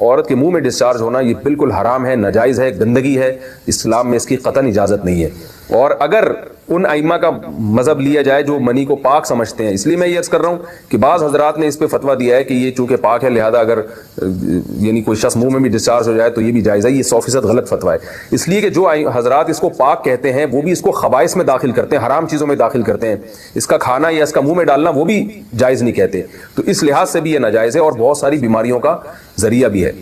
عورت کے منہ میں ڈسچارج ہونا یہ بالکل حرام ہے، ناجائز ہے، گندگی ہے، اسلام میں اس کی قطعاً اجازت نہیں ہے. اور اگر ان ائمہ کا مذہب لیا جائے جو منی کو پاک سمجھتے ہیں، اس لیے میں یہ عرض کر رہا ہوں کہ بعض حضرات نے اس پہ فتویٰ دیا ہے کہ یہ چونکہ پاک ہے لہذا اگر یعنی کوئی شخص منہ میں بھی ڈسچارج ہو جائے تو یہ بھی جائز ہے. یہ 100% غلط فتویٰ ہے، اس لیے کہ جو حضرات اس کو پاک کہتے ہیں وہ بھی اس کو خبائث میں داخل کرتے ہیں، حرام چیزوں میں داخل کرتے ہیں. اس کا کھانا یا اس کا منہ میں ڈالنا وہ بھی جائز نہیں کہتے، تو اس لحاظ سے بھی یہ ناجائز ہے اور بہت ساری بیماریوں کا ذریعہ بھی ہے.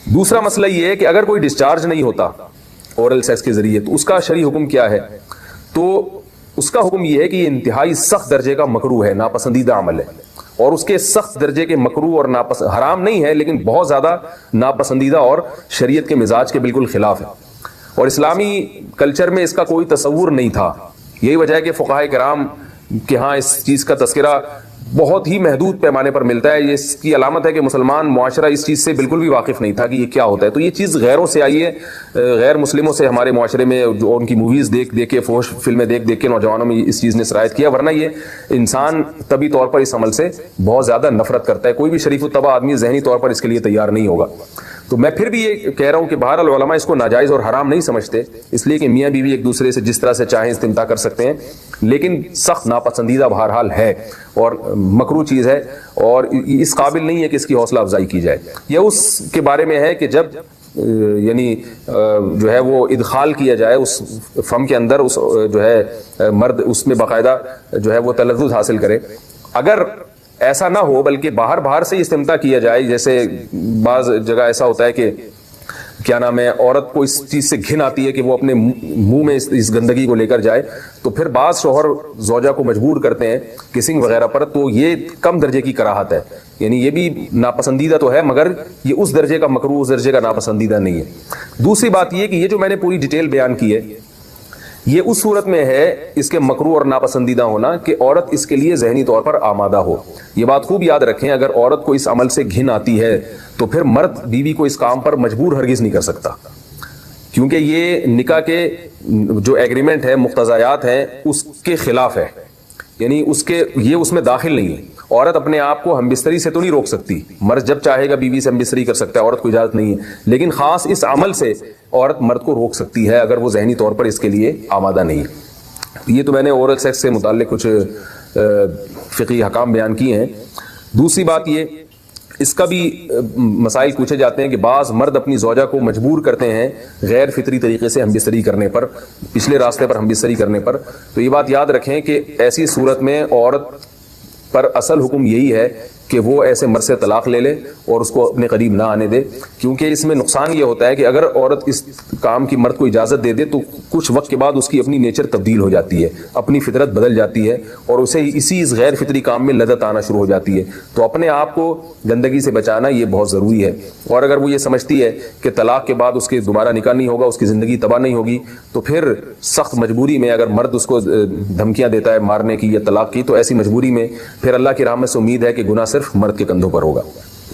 دوسرا مسئلہ یہ ہے کہ اگر کوئی ڈسچارج نہیں ہوتا اورل سیکس کے ذریعے تو اس کا شرعی حکم کیا ہے؟ تو اس کا حکم یہ ہے کہ یہ انتہائی سخت درجے کا مکروہ ہے، ناپسندیدہ عمل ہے. اور اس کے سخت درجے کے مکروہ اور حرام نہیں ہے لیکن بہت زیادہ ناپسندیدہ اور شریعت کے مزاج کے بالکل خلاف ہے. اور اسلامی کلچر میں اس کا کوئی تصور نہیں تھا. یہی وجہ ہے کہ فقہائے کرام کے ہاں اس چیز کا تذکرہ بہت ہی محدود پیمانے پر ملتا ہے. یہ اس کی علامت ہے کہ مسلمان معاشرہ اس چیز سے بالکل بھی واقف نہیں تھا کہ یہ کیا ہوتا ہے. تو یہ چیز غیروں سے آئی ہے، غیر مسلموں سے ہمارے معاشرے میں جو ان کی موویز دیکھ دیکھ کے، فحش فلمیں دیکھ دیکھ کے نوجوانوں میں اس چیز نے سرایت کیا. ورنہ یہ انسان طبی طور پر اس عمل سے بہت زیادہ نفرت کرتا ہے. کوئی بھی شریف الطبع آدمی ذہنی طور پر اس کے لیے تیار نہیں ہوگا. تو میں پھر بھی یہ کہہ رہا ہوں کہ بہرحال علماء اس کو ناجائز اور حرام نہیں سمجھتے، اس لیے کہ میاں بیوی ایک دوسرے سے جس طرح سے چاہیں استمتاع کر سکتے ہیں، لیکن سخت ناپسندیدہ بہرحال ہے اور مکروہ چیز ہے اور اس قابل نہیں ہے کہ اس کی حوصلہ افزائی کی جائے. یہ اس کے بارے میں ہے کہ جب یعنی جو ہے وہ ادخال کیا جائے اس فم کے اندر، اس جو ہے مرد اس میں باقاعدہ جو ہے وہ تلذذ حاصل کرے. اگر ایسا نہ ہو بلکہ باہر سے استمتاع کیا جائے، جیسے بعض جگہ ایسا ہوتا ہے کہ کیا نام ہے عورت کو اس چیز سے گھن آتی ہے کہ وہ اپنے منہ میں اس گندگی کو لے کر جائے، تو پھر بعض شوہر زوجہ کو مجبور کرتے ہیں کسنگ وغیرہ پر، تو یہ کم درجے کی کراہت ہے. یعنی یہ بھی ناپسندیدہ تو ہے مگر یہ اس درجے کا مکروہ، اس درجے کا ناپسندیدہ نہیں ہے. دوسری بات یہ کہ یہ جو میں نے پوری ڈیٹیل بیان کی ہے یہ اس صورت میں ہے اس کے مکروہ اور ناپسندیدہ ہونا کہ عورت اس کے لیے ذہنی طور پر آمادہ ہو. یہ بات خوب یاد رکھیں، اگر عورت کو اس عمل سے گھن آتی ہے تو پھر مرد بیوی کو اس کام پر مجبور ہرگز نہیں کر سکتا، کیونکہ یہ نکاح کے جو ایگریمنٹ ہے، مقتضیات ہیں، اس کے خلاف ہے. یعنی یہ اس میں داخل نہیں ہے. عورت اپنے آپ کو ہم بستری سے تو نہیں روک سکتی، مرد جب چاہے گا بیوی سے ہم بستری کر سکتا ہے، عورت کو اجازت نہیں ہے. لیکن خاص اس عمل سے عورت مرد کو روک سکتی ہے اگر وہ ذہنی طور پر اس کے لیے آمادہ نہیں ہے. یہ تو میں نے اورل سیکس سے متعلق کچھ فقہی احکام بیان کیے ہیں. دوسری بات یہ، اس کا بھی مسائل پوچھے جاتے ہیں کہ بعض مرد اپنی زوجہ کو مجبور کرتے ہیں غیر فطری طریقے سے ہم بستری کرنے پر، پچھلے راستے پر ہم بستری کرنے پر. تو یہ بات یاد رکھیں کہ ایسی صورت میں عورت پر اصل حکم یہی ہے کہ وہ ایسے مرد سے طلاق لے لے اور اس کو اپنے قریب نہ آنے دے، کیونکہ اس میں نقصان یہ ہوتا ہے کہ اگر عورت اس کام کی مرد کو اجازت دے دے تو کچھ وقت کے بعد اس کی اپنی نیچر تبدیل ہو جاتی ہے، اپنی فطرت بدل جاتی ہے اور اسے اسی اس غیر فطری کام میں لذت آنا شروع ہو جاتی ہے. تو اپنے آپ کو گندگی سے بچانا یہ بہت ضروری ہے. اور اگر وہ یہ سمجھتی ہے کہ طلاق کے بعد اس کے دوبارہ نکاح نہیں ہوگا، اس کی زندگی تباہ نہیں ہوگی، تو پھر سخت مجبوری میں اگر مرد اس کو دھمکیاں دیتا ہے مارنے کی یا طلاق کی، تو ایسی مجبوری میں پھر اللہ کی رحمت سے امید ہے کہ گناہ صرف مرد کے کندھوں پر ہوگا.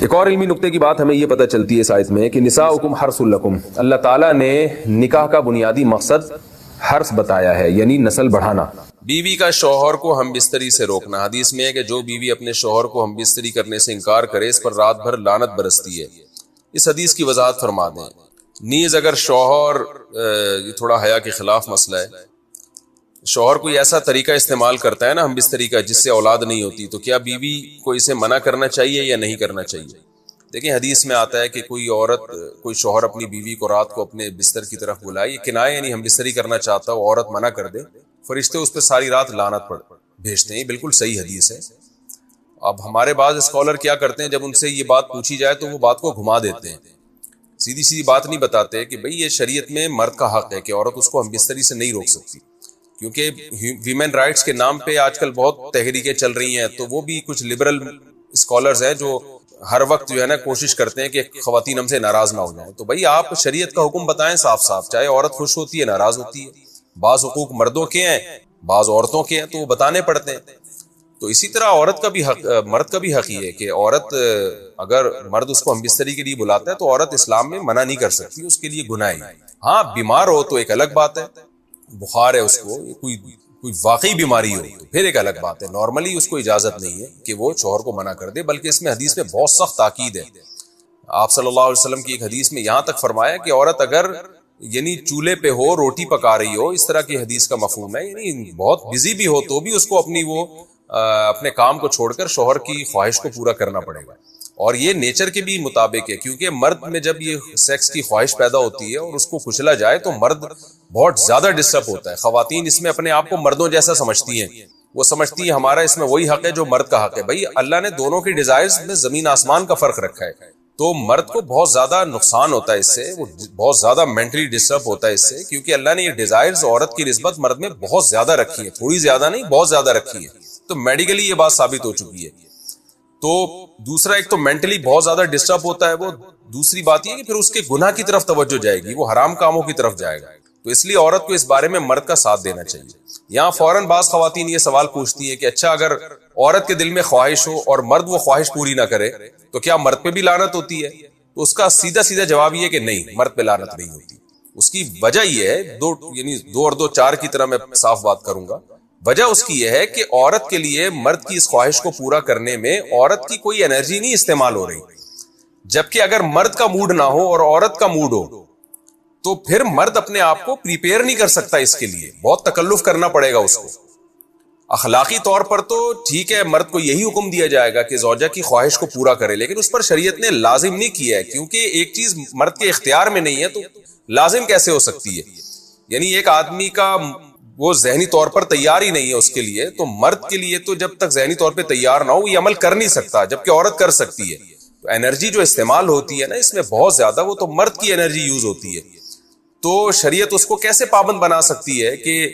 ایک اور علمی نقطے کی بات ہمیں یہ پتہ چلتی ہے اس آیت میں کہ نساؤکم حرث لکم. اللہ تعالیٰ نے نکاح کا بنیادی مقصد حرث بتایا ہے، یعنی نسل بڑھانا. بیوی کا شوہر کو ہم بستری سے روکنا. حدیث میں ہے کہ جو بیوی اپنے شوہر کو ہم بستری کرنے سے انکار کرے اس پر رات بھر لعنت برستی ہے. اس حدیث کی وضاحت فرما دیں. نیز اگر شوہر، یہ تھوڑا حیا کے خلاف مسئلہ ہے، شوہر کوئی ایسا طریقہ استعمال کرتا ہے نا ہم بستری کا جس سے اولاد نہیں ہوتی، تو کیا بیوی کو اسے منع کرنا چاہیے یا نہیں کرنا چاہیے؟ دیکھیں حدیث میں آتا ہے کہ کوئی شوہر اپنی بیوی کو رات کو اپنے بستر کی طرف بلائے، یہ کنایہ یعنی ہم بستری کرنا چاہتا ہو، عورت منع کر دے، فرشتے اس پہ ساری رات لعنت بھیجتے ہیں. یہ بالکل صحیح حدیث ہے. اب ہمارے بعض اسکالر کیا کرتے ہیں، جب ان سے یہ بات پوچھی جائے تو وہ بات کو گھما دیتے ہیں، سیدھی بات نہیں بتاتے کہ بھئی یہ شریعت میں مرد کا حق ہے کہ عورت اس کو ہم بستری سے نہیں روک سکتی. کیونکہ ویمن رائٹس کے نام پہ آج کل بہت تحریکیں چل رہی ہیں، تو وہ بھی کچھ لبرل اسکالرز ہیں جو ہر وقت جو ہے نا کوشش کرتے ہیں کہ خواتین ہم سے ناراض نہ ہو جائیں. تو بھائی آپ شریعت کا حکم بتائیں صاف صاف، چاہے عورت خوش ہوتی ہے ناراض ہوتی ہے، بعض حقوق مردوں کے ہیں بعض عورتوں کے ہیں تو وہ بتانے پڑتے ہیں. تو اسی طرح عورت کا بھی حق، مرد کا بھی حق یہ ہے کہ عورت اگر مرد اس کو ہم بستری کے لیے بلاتا ہے تو عورت اسلام میں منع نہیں کر سکتی، اس کے لیے گناہ ہے. ہاں بیمار ہو تو ایک الگ بات ہے، بخار ہے اس کو، کوئی واقعی بیماری ہو تو پھر ایک الگ بات ہے. نارملی اس کو اجازت نہیں ہے کہ وہ شوہر کو منع کر دے، بلکہ اس میں حدیث میں بہت سخت تاکید ہے. آپ صلی اللہ علیہ وسلم کی ایک حدیث میں یہاں تک فرمایا کہ عورت اگر یعنی چولہے پہ ہو, روٹی پکا رہی ہو, اس طرح کی حدیث کا مفہوم ہے, یعنی بہت بزی بھی ہو تو بھی اس کو اپنی وہ اپنے کام کو چھوڑ کر شوہر کی خواہش کو پورا کرنا پڑے گا. اور یہ نیچر کے بھی مطابق ہے, کیونکہ مرد میں جب یہ سیکس کی خواہش پیدا ہوتی ہے اور اس کو کچلا جائے تو مرد بہت زیادہ ڈسٹرب ہوتا ہے. خواتین اس میں اپنے آپ کو مردوں جیسا سمجھتی ہیں, وہ سمجھتی ہیں ہمارا اس میں وہی حق ہے جو مرد کا حق ہے. بھائی اللہ نے دونوں کی ڈیزائرز میں زمین آسمان کا فرق رکھا ہے, تو مرد کو بہت زیادہ نقصان ہوتا ہے اس سے, وہ بہت زیادہ مینٹلی ڈسٹرب ہوتا ہے اس سے, کیونکہ اللہ نے یہ ڈیزائرز عورت کی نسبت مرد میں بہت زیادہ رکھی ہے, تھوڑی زیادہ نہیں بہت زیادہ رکھی ہے. تو میڈیکلی یہ بات ثابت ہو چکی ہے. تو دوسرا ایک تو مینٹلی بہت زیادہ ڈسٹرب ہوتا ہے وہ, دوسری بات یہ کہ پھر اس کے گناہ کی طرف توجہ جائے گی, وہ حرام کاموں کی طرف جائے گا. تو اس لیے عورت کو اس بارے میں مرد کا ساتھ دینا چاہیے. یہاں فوراً بعض خواتین یہ سوال پوچھتی ہیں کہ اچھا اگر عورت کے دل میں خواہش ہو اور مرد وہ خواہش پوری نہ کرے تو کیا مرد پہ بھی لعنت ہوتی ہے؟ تو اس کا سیدھا سیدھا جواب یہ کہ نہیں, مرد پہ لعنت نہیں ہوتی. اس کی وجہ یہ ہے, دو اور دو چار کی طرح میں صاف بات کروں گا. وجہ اس کی یہ ہے کہ عورت کے لیے مرد کی اس خواہش کو پورا کرنے میں عورت کی کوئی انرجی نہیں استعمال ہو رہی, جبکہ اگر مرد کا موڈ نہ ہو اور عورت کا موڈ ہو تو پھر مرد اپنے آپ کو پریپیئر نہیں کر سکتا, اس کے لیے بہت تکلف کرنا پڑے گا اس کو. اخلاقی طور پر تو ٹھیک ہے, مرد کو یہی حکم دیا جائے گا کہ زوجہ کی خواہش کو پورا کرے, لیکن اس پر شریعت نے لازم نہیں کیا ہے, کیونکہ ایک چیز مرد کے اختیار میں نہیں ہے تو لازم کیسے ہو سکتی ہے؟ یعنی ایک آدمی کا وہ ذہنی طور پر تیار ہی نہیں ہے اس کے لیے, تو مرد کے لیے تو جب تک ذہنی طور پہ تیار نہ ہو یہ عمل کر نہیں سکتا, جبکہ عورت کر سکتی ہے. تو انرجی جو استعمال ہوتی ہے نا اس میں بہت زیادہ, وہ تو مرد کی انرجی یوز ہوتی ہے. تو شریعت اس کو کیسے پابند بنا سکتی ہے کہ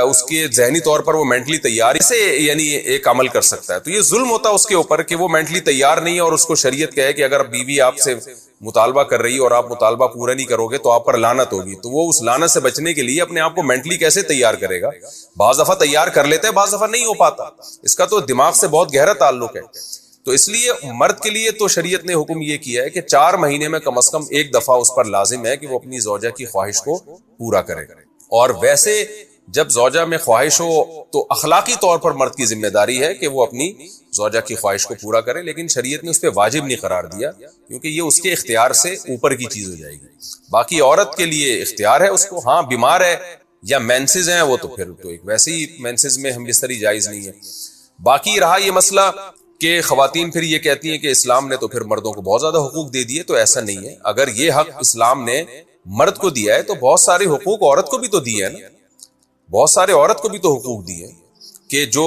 اس کے ذہنی طور پر وہ مینٹلی تیار سے یعنی ایک عمل کر سکتا ہے؟ تو یہ ظلم ہوتا ہے اس کے اوپر کہ وہ مینٹلی تیار نہیں ہے اور اس کو شریعت کہے کہ اگر بیوی آپ سے مطالبہ کر رہی ہے اور آپ مطالبہ پورا نہیں کرو گے تو آپ پر لعنت ہوگی. تو وہ اس لعنت سے بچنے کے لیے اپنے آپ کو مینٹلی کیسے تیار کرے گا؟ بعض دفعہ تیار کر لیتے ہیں, بعض دفعہ نہیں ہو پاتا, اس کا تو دماغ سے بہت گہرا تعلق ہے. تو اس لیے مرد کے لیے تو شریعت نے حکم یہ کیا ہے کہ 4 مہینے میں کم از کم ایک دفعہ اس پر لازم ہے کہ وہ اپنی زوجہ کی خواہش کو پورا کرے. اور ویسے جب زوجہ میں خواہش ہو تو اخلاقی طور پر مرد کی ذمہ داری ہے کہ وہ اپنی زوجہ کی خواہش کو پورا کرے, لیکن شریعت نے اس پہ واجب نہیں قرار دیا, کیونکہ یہ اس کے اختیار سے اوپر کی چیز ہو جائے گی. باقی عورت کے لیے اختیار ہے اس کو, ہاں بیمار ہے یا مینسز ہیں وہ تو پھر تو ایک ویسے ہی مینسز میں ہم بستری جائز نہیں ہے. باقی رہا یہ مسئلہ کہ خواتین پھر یہ کہتی ہیں کہ اسلام نے تو پھر مردوں کو بہت زیادہ حقوق دے دیے, تو ایسا نہیں ہے. اگر یہ حق اسلام نے مرد کو دیا ہے تو بہت سارے حقوق عورت کو بھی تو دیے ہیں نا, بہت سارے عورت کو بھی تو حقوق دیے کہ جو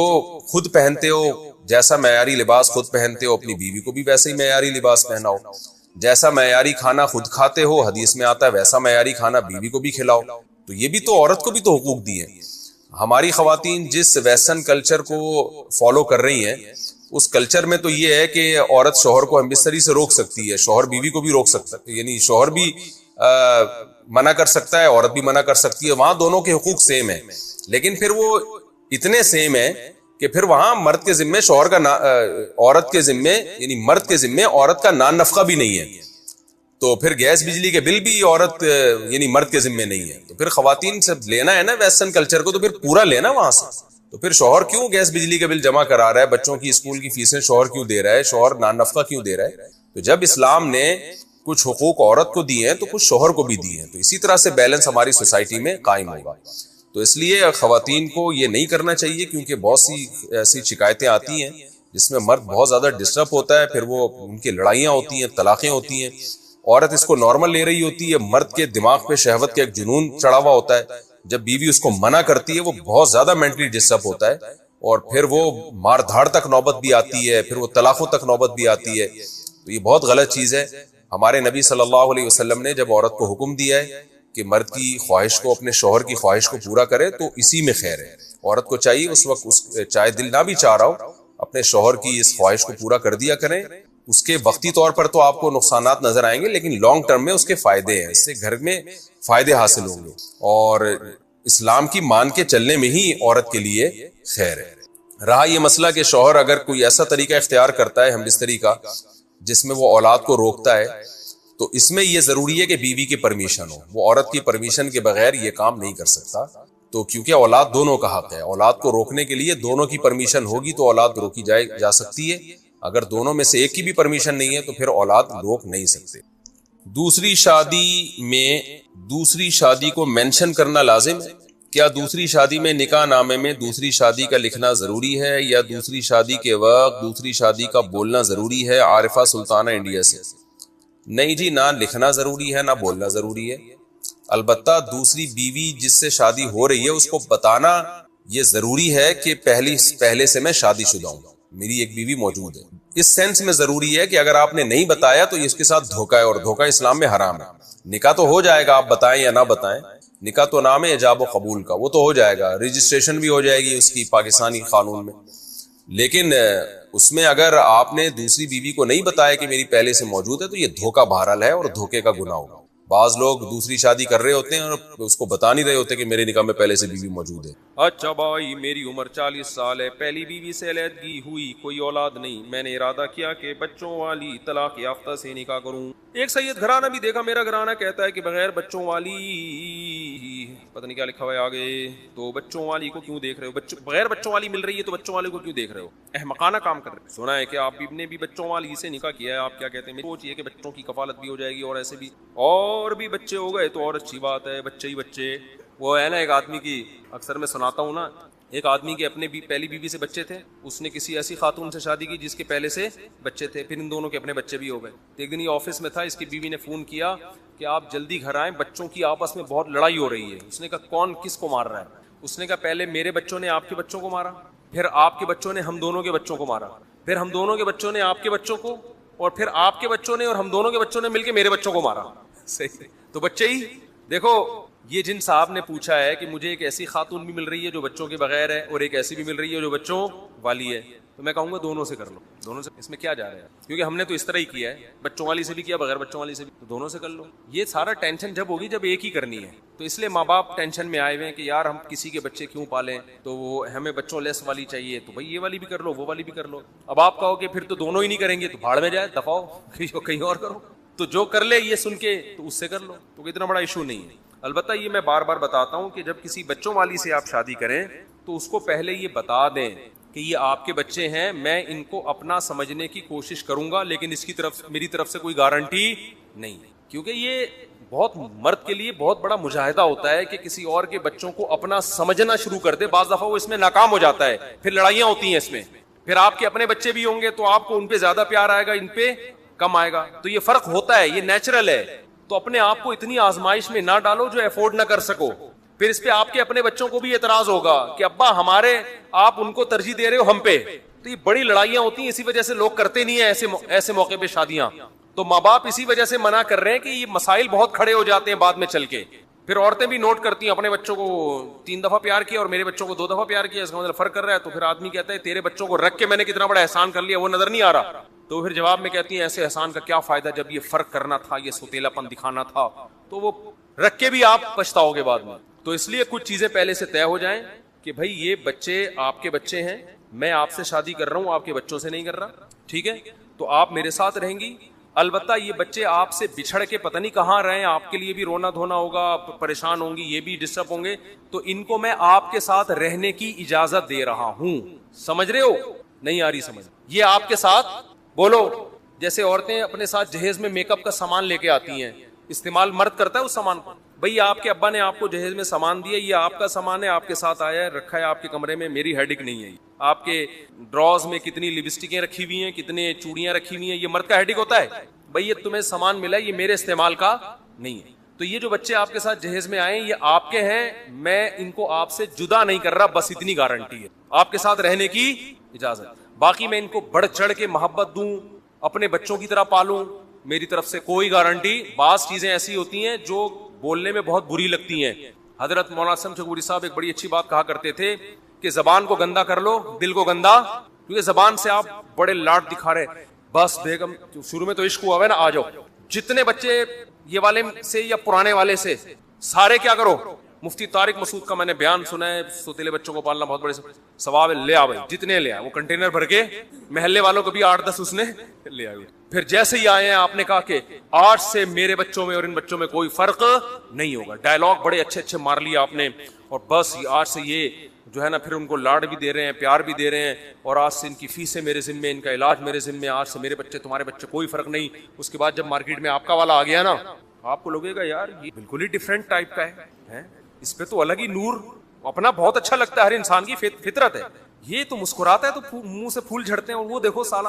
خود پہنتے ہو, جیسا معیاری لباس خود پہنتے ہو اپنی بیوی کو بھی ویسے ہی معیاری لباس پہناؤ, جیسا معیاری کھانا خود کھاتے ہو حدیث میں آتا ہے ویسا معیاری کھانا بیوی کو بھی کھلاؤ. تو یہ بھی تو عورت کو بھی تو حقوق دیے. ہماری خواتین جس ویسٹرن کلچر کو فالو کر رہی ہیں اس کلچر میں تو یہ ہے کہ عورت شوہر کو ہم بستری سے روک سکتی ہے, شوہر بیوی کو بھی روک سکتا ہے, یعنی شوہر بھی منع کر سکتا ہے, عورت بھی منع کر سکتی ہے. وہاں دونوں کے حقوق سیم ہیں, لیکن پھر وہ اتنے سیم ہیں کہ پھر وہاں مرد کے ذمے شوہر کا عورت کے ذمے یعنی مرد کے ذمے عورت کا نان نفقہ بھی نہیں ہے. تو پھر گیس بجلی کے بل بھی عورت یعنی مرد کے ذمے نہیں ہے. تو پھر خواتین سے لینا ہے نا ویسٹرن کلچر کو, تو پھر پورا لینا وہاں سے. تو پھر شوہر کیوں گیس بجلی کے بل جمع کرا رہا ہے, بچوں کی اسکول کی فیسیں شوہر کیوں دے رہا ہے, شوہر نان نفقہ کیوں دے رہا ہے؟ تو جب اسلام نے کچھ حقوق عورت کو دیے ہیں تو کچھ شوہر کو بھی دیے ہیں, تو اسی طرح سے بیلنس ہماری سوسائٹی میں قائم ہوگا. تو اس لیے خواتین کو یہ نہیں کرنا چاہیے, کیونکہ بہت سی ایسی شکایتیں آتی ہیں جس میں مرد بہت زیادہ ڈسٹرب ہوتا ہے, پھر وہ ان کی لڑائیاں ہوتی ہیں, طلاقیں ہوتی ہیں. عورت اس کو نارمل لے رہی ہوتی ہے, مرد کے دماغ پہ شہوت کا ایک جنون چڑھا ہوا ہوتا ہے, جب بیوی اس کو منع کرتی ہے وہ بہت زیادہ مینٹلی ڈسٹرب ہوتا ہے, اور پھر وہ مار دھاڑ تک نوبت بھی آتی ہے, پھر وہ طلاقوں تک نوبت بھی آتی ہے. تو یہ بہت غلط چیز ہے. ہمارے نبی صلی اللہ علیہ وسلم نے جب عورت کو حکم دیا ہے کہ مرد کی خواہش کو, اپنے شوہر کی خواہش کو پورا کرے, تو اسی میں خیر ہے. عورت کو چاہیے اس وقت چاہے دل نہ بھی چاہ رہا ہو, اپنے شوہر کی اس خواہش کو پورا کر دیا کریں. اس کے وقتی طور پر تو آپ کو نقصانات نظر آئیں گے, لیکن لانگ ٹرم میں اس کے فائدے ہیں, اس سے گھر میں فائدے حاصل ہوں گے, اور اسلام کی مان کے چلنے میں ہی عورت کے لیے خیر ہے. رہا یہ مسئلہ کہ شوہر اگر کوئی ایسا طریقہ اختیار کرتا ہے ہم بستری کا جس میں وہ اولاد کو روکتا ہے, تو اس میں یہ ضروری ہے کہ بیوی کی پرمیشن ہو. وہ عورت کی پرمیشن کے بغیر یہ کام نہیں کر سکتا, تو کیونکہ اولاد دونوں کا حق ہے. اولاد کو روکنے کے لیے دونوں کی پرمیشن ہوگی تو اولاد روکی جا سکتی ہے. اگر دونوں میں سے ایک کی بھی پرمیشن نہیں ہے تو پھر اولاد روک نہیں سکتے. دوسری شادی کو مینشن کرنا لازم ہے. کیا دوسری شادی میں نکاح نامے میں دوسری شادی کا لکھنا ضروری ہے یا دوسری شادی کے وقت دوسری شادی کا بولنا ضروری ہے؟ عارفہ سلطانہ انڈیا سے. نہیں جی، نہ لکھنا ضروری ہے نہ بولنا ضروری ہے. البتہ دوسری بیوی جس سے شادی ہو رہی ہے اس کو بتانا یہ ضروری ہے کہ پہلے سے میں شادی شدہ ہوں، میری ایک بیوی موجود ہے. اس سینس میں ضروری ہے کہ اگر آپ نے نہیں بتایا تو اس کے ساتھ دھوکہ ہے، اور دھوکہ اسلام میں حرام ہے. نکاح تو ہو جائے گا، آپ بتائیں یا نہ بتائیں، نکاح تو نام ہے ایجاب و قبول کا، وہ تو ہو جائے گا، رجسٹریشن بھی ہو جائے گی اس کی پاکستانی قانون میں. لیکن اس میں اگر آپ نے دوسری بیوی کو نہیں بتایا کہ میری پہلے سے موجود ہے تو یہ دھوکہ بہرحال ہے اور دھوکے کا گناہ ہوگا. بعض لوگ دوسری شادی کر رہے ہوتے ہیں اور اس کو بتا نہیں رہے ہوتے کہ میرے نکاح میں پہلے سے بیوی موجود ہے. اچھا بھائی، میری عمر 40 سال ہے، پہلی بیوی سے علیحدگی ہوئی، کوئی اولاد نہیں، میں نے ارادہ کیا کہ بچوں والی طلاق یافتہ سے نکاح کروں. ایک سید گھرانہ بھی دیکھا، میرا گھرانہ کہتا ہے کہ بغیر بچوں والی، پتہ نہیں کیا لکھا ہوا ہے آگے، تو بچوں والی کو کیوں دیکھ رہے ہو؟ بغیر بچوں والی مل رہی ہے تو بچوں والے کو کیوں دیکھ رہے ہو؟ احمقانہ کام کر رہے. سنا ہے کہ آپ نے بھی بچوں والی سے نکاح کیا ہے، آپ کیا کہتے ہیں؟ سوچیے کہ بچوں کی کفالت بھی ہو جائے گی اور ایسے بھی اور بھی بچے ہو گئے تو اور اچھی بات ہے. بچے ہی بچے. وہ ہے نا ایک آدمی کی، اکثر میں سناتا ہوں نا، ایک آدمی کے اپنے پہلی بیوی سے بچے تھے، اس نے کسی ایسی خاتون سے شادی کی جس کے پہلے سے بچے تھے، پھر ان دونوں کے اپنے بچے بھی ہو گئے. ایک دن یہ آفس میں تھا، اس کی بیوی نے فون کیا کہ آپ جلدی گھر آئیں، بچوں کی آپس میں بہت لڑائی ہو رہی ہے. اس نے کہا کون کس کو مار رہا ہے؟ اس نے کہا پہلے میرے بچوں نے آپ کے بچوں کو مارا، پھر آپ کے بچوں نے ہم دونوں کے بچوں کو مارا، پھر ہم دونوں کے بچوں نے آپ کے بچوں کو، اور پھر آپ کے بچوں نے اور ہم دونوں کے بچوں نے مل کے میرے بچوں کو مارا. صحیح. تو بچے ہی دیکھو. یہ جن صاحب نے پوچھا ہے کہ مجھے ایک ایسی خاتون بھی مل رہی ہے جو بچوں کے بغیر ہے اور ایک ایسی بھی مل رہی ہے جو بچوں والی ہے، تو میں کہوں گا دونوں سے کر لو. دونوں سے اس میں کیا جا رہا ہے؟ کیونکہ ہم نے تو اس طرح ہی کیا ہے، بچوں والی سے بھی کیا، بغیر بچوں والی سے بھی، تو دونوں سے کر لو. یہ سارا ٹینشن جب ہوگی جب ایک ہی کرنی ہے. تو اس لیے ماں باپ ٹینشن میں آئے ہوئے ہیں کہ یار ہم کسی کے بچے کیوں پالیں، تو وہ ہمیں بچوں لیس والی چاہیے، تو بھائی یہ والی بھی کر لو وہ والی بھی کر لو. اب آپ کہو کہ پھر تو دونوں ہی نہیں کریں گے تو بھاڑ میں جائے، دفاؤ کہیں اور کرو. تو جو کر لے یہ سن کے تو اس سے کر لو، تو اتنا بڑا ایشو نہیں ہے. البتہ یہ میں بار بار بتاتا ہوں کہ جب کسی بچوں والی سے آپ شادی کریں تو اس کو پہلے یہ بتا دیں کہ یہ آپ کے بچے ہیں، میں ان کو اپنا سمجھنے کی کوشش کروں گا، لیکن اس کی میری طرف سے کوئی گارنٹی نہیں. کیونکہ یہ بہت مرد کے لیے بہت بڑا مجاہدہ ہوتا ہے کہ کسی اور کے بچوں کو اپنا سمجھنا شروع کر دے. بعض دفعہ وہ اس میں ناکام ہو جاتا ہے، پھر لڑائیاں ہوتی ہیں اس میں. پھر آپ کے اپنے بچے بھی ہوں گے تو آپ کو ان پہ زیادہ پیار آئے گا، ان پہ کم آئے گا. تو یہ فرق ہوتا ہے، یہ نیچرل ہے. تو اپنے آپ کو اتنی آزمائش میں نہ ڈالو جو افورڈ نہ کر سکو. پھر اس پہ آپ کے اپنے بچوں کو بھی اعتراض ہوگا کہ ابا ہمارے، آپ ان کو ترجیح دے رہے ہو ہم پہ. تو یہ بڑی لڑائیاں ہوتی ہیں، اسی وجہ سے لوگ کرتے نہیں ہیں ایسے موقع پہ شادیاں. تو ماں باپ اسی وجہ سے منع کر رہے ہیں کہ یہ مسائل بہت کھڑے ہو جاتے ہیں بعد میں چل کے. پھر عورتیں بھی نوٹ کرتی ہیں اپنے بچوں کو 3 دفعہ پیار کیا اور میرے بچوں کو 2 دفعہ پیار کیا، اس کا مطلب فرق کر رہا ہے. تو پھر آدمی کہتا ہے تیرے بچوں کو رکھ کے میں نے کتنا بڑا احسان کر لیا وہ نظر نہیں آ رہا. تو پھر جواب میں کہتی ہیں ایسے احسان کا کیا فائدہ جب یہ فرق کرنا تھا، یہ سوتیلا پن دکھانا تھا، تو وہ رکھ کے بھی آپ پچھتاؤ گے بعد میں. تو اس لیے کچھ چیزیں پہلے سے طے ہو جائیں کہ بھائی یہ بچے آپ کے بچے ہیں، میں آپ سے شادی کر رہا ہوں، آپ کے بچوں سے نہیں کر رہا، ٹھیک ہے؟ تو آپ میرے ساتھ رہیں گی. البتہ یہ بچے آپ سے بچھڑ کے پتہ نہیں کہاں رہیں، آپ کے لیے بھی رونا دھونا ہوگا، پریشان ہوں گی، یہ بھی ڈسٹرب ہوں گے. تو ان کو میں آپ کے ساتھ رہنے کی اجازت دے رہا ہوں. سمجھ رہے ہو؟ نہیں آ رہی سمجھ؟ یہ آپ کے ساتھ بولو. جیسے عورتیں اپنے ساتھ جہیز میں میک اپ کا سامان لے کے آتی ہیں، استعمال مرد کرتا ہے اس سامان کو. بھئی آپ کے ابا نے آپ کو جہیز میں سامان دیا، یہ آپ کا سامان ہے، آپ کے ساتھ آیا ہے، رکھا ہے آپ کے کمرے میں، میری ہیڈک نہیں ہے. آپ کے ڈراز میں کتنی لپسٹکیں رکھی ہوئی ہیں، کتنے چوڑیاں رکھی ہوئی ہیں، یہ مرد کا ہیڈک ہوتا ہے. بھئی یہ تمہیں سامان ملا ہے، یہ میرے استعمال کا نہیں ہے. تو یہ جو بچے آپ کے ساتھ جہیز میں آئے یہ آپ کے ہیں، میں ان کو آپ سے جدا نہیں کر رہا، بس اتنی گارنٹی ہے. آپ کے ساتھ رہنے کی اجازت. باقی میں ان کو بڑھ چڑھ کے محبت دوں، اپنے بچوں کی طرح پالوں، میری طرف سے کوئی گارنٹی. بعض چیزیں ایسی ہوتی ہیں جو بولنے میں بہت بری لگتی ہیں. حضرت مولانا شمشگوری صاحب ایک بڑی اچھی بات کہا کرتے تھے کہ زبان کو گندا کر لو، دل کو گندا، کیونکہ زبان سے آپ بڑے لاڈ دکھا رہے، بس بیگم شروع میں تو عشق ہوا ہے نا، آ جاؤ. جتنے بچے یہ والے سے یا پرانے والے سے، سارے کیا کرو. مفتی طارق مسعود کا میں نے بیان سنا ہے، سوتیلے بچوں کو پالنا بہت بڑے ثواب ہے. لے آ بھائی جتنے لے آ، وہ کنٹینر بھر کے محلے والوں کو بھی 8-10 اس نے لے آئے. پھر جیسے ہی آئے ہیں آپ نے کہا کہ آج سے میرے بچوں میں اور ان بچوں میں کوئی فرق نہیں ہوگا. ڈائلاگ بڑے اچھے اچھے مار لیے آپ نے، اور بس آج سے یہ جو ہے نا پھر ان کو لاڈ بھی دے رہے ہیں, پیار بھی دے رہے ہیں, اور آج سے ان کی فیسیں میرے ذمے, ان کا علاج میرے ذمے, آج سے میرے بچے تمہارے بچے کوئی فرق نہیں. اس کے بعد جب مارکیٹ میں آپ کا والا آ گیا نا, آپ کو لگے گا یار یہ بالکل ہی ڈفرینٹ ٹائپ کا ہے, اس پہ تو الگ ہی نور اپنا بہت اچھا لگتا ہے, ہر انسان کی فطرت ہے. یہ تو مسکراتا ہے تو منہ سے پھول جھڑتے ہیں, اور وہ دیکھو سالہ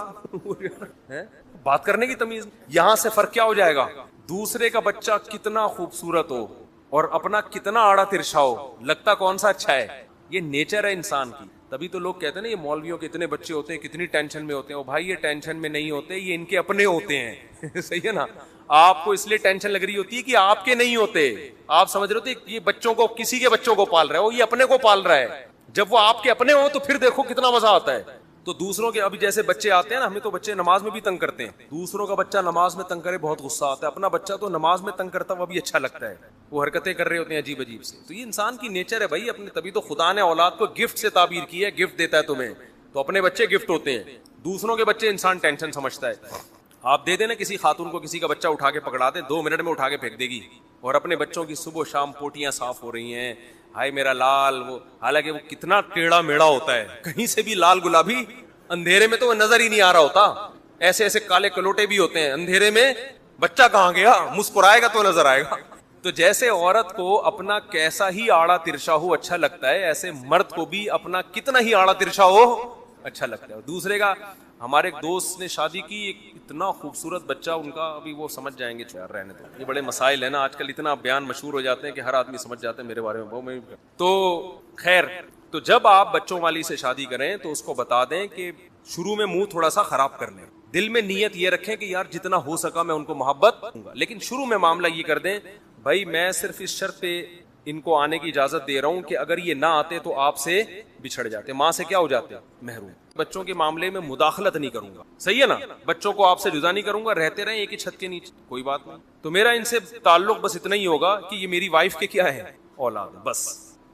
بات کرنے کی تمیز. یہاں سے فرق کیا ہو جائے گا, دوسرے کا بچہ کتنا خوبصورت ہو اور اپنا کتنا آڑا ترشا ہو, لگتا کون سا اچھا ہے. یہ نیچر ہے انسان کی. تبھی تو لوگ کہتے ہیں نا یہ مولویوں کے اتنے بچے ہوتے ہیں, کتنی ٹینشن میں ہوتے ہیں. بھائی یہ ٹینشن میں نہیں ہوتے, یہ ان کے اپنے ہوتے ہیں. صحیح ہے نا, آپ کو اس لیے ٹینشن لگ رہی ہوتی ہے کہ آپ کے نہیں ہوتے. آپ سمجھ رہے ہوتے یہ بچوں کو, کسی کے بچوں کو پال رہا ہے, وہ یہ اپنے کو پال رہا ہے. جب وہ آپ کے اپنے ہو تو پھر دیکھو کتنا مزہ آتا ہے. تو دوسروں کے ابھی جیسے بچے آتے ہیں نا, ہمیں تو بچے نماز میں بھی تنگ کرتے ہیں. دوسروں کا بچہ نماز میں تنگ کرے بہت غصہ آتا ہے, اپنا بچہ تو نماز میں تنگ کرتا وہ بھی اچھا لگتا ہے. وہ حرکتیں کر رہے ہوتے ہیں عجیب عجیب سے. تو یہ انسان کی نیچر ہے بھائی اپنے. تبھی تو خدا نے اولاد کو گفٹ سے تعبیر کی ہے, گفٹ دیتا ہے تمہیں, تو اپنے بچے گفٹ ہوتے ہیں. دوسروں کے بچے انسان ٹینشن سمجھتا ہے. آپ دے دیں نا کسی خاتون کو, کسی کا بچہ اٹھا کے پکڑا دیں, 2 منٹ میں اٹھا کے پھینک دے گی. اور اپنے بچوں کی صبح و شام پوٹیاں صاف ہو رہی ہیں, ہائے میرا لال. وہ حالانکہ وہ کتنا ٹیڑھا میڑا ہوتا ہے, کہیں سے بھی لال گلابی, اندھیرے میں تو وہ نظر ہی نہیں آ رہا ہوتا. ایسے ایسے کالے کلوٹے بھی ہوتے ہیں اندھیرے میں, بچہ کہاں گیا, مسکرائے گا تو نظر آئے گا. تو جیسے عورت کو اپنا کیسا ہی آڑا ترشا ہو اچھا لگتا ہے, ایسے مرد کو بھی اپنا کتنا ہی آڑا ترشا ہو اچھا لگتا ہے. دوسرے کا, ہمارے ایک دوست نے شادی کی, ایک اتنا خوبصورت بچہ ان کا, ابھی وہ سمجھ جائیں گے یار رہنے دو, یہ بڑے مسائل ہیں نا آج کل, اتنا بیان مشہور ہو جاتے ہیں کہ ہر آدمی سمجھ جاتے ہیں میرے بارے میں. وہ تو خیر, تو جب آپ بچوں والی سے شادی کریں تو اس کو بتا دیں کہ شروع میں منہ تھوڑا سا خراب کر لیں, دل میں نیت یہ رکھیں کہ یار جتنا ہو سکا میں ان کو محبت دوں گا, لیکن شروع میں معاملہ یہ کر دیں بھائی میں صرف اس شرط پہ ان کو آنے کی اجازت دے رہا ہوں کہ اگر یہ نہ آتے تو آپ سے بچھڑ جاتے, ماں سے کیا ہو جاتے, محروم. بچوں کے معاملے میں مداخلت نہیں کروں گا, صحیح ہے نا, بچوں کو آپ سے جدا نہیں کروں گا, رہتے رہیں ایک ہی چھت کے نیچے, کوئی بات نہیں. تو میرا ان سے تعلق بس اتنا ہی ہوگا کہ یہ میری وائف کے کیا ہے, اولاد, بس.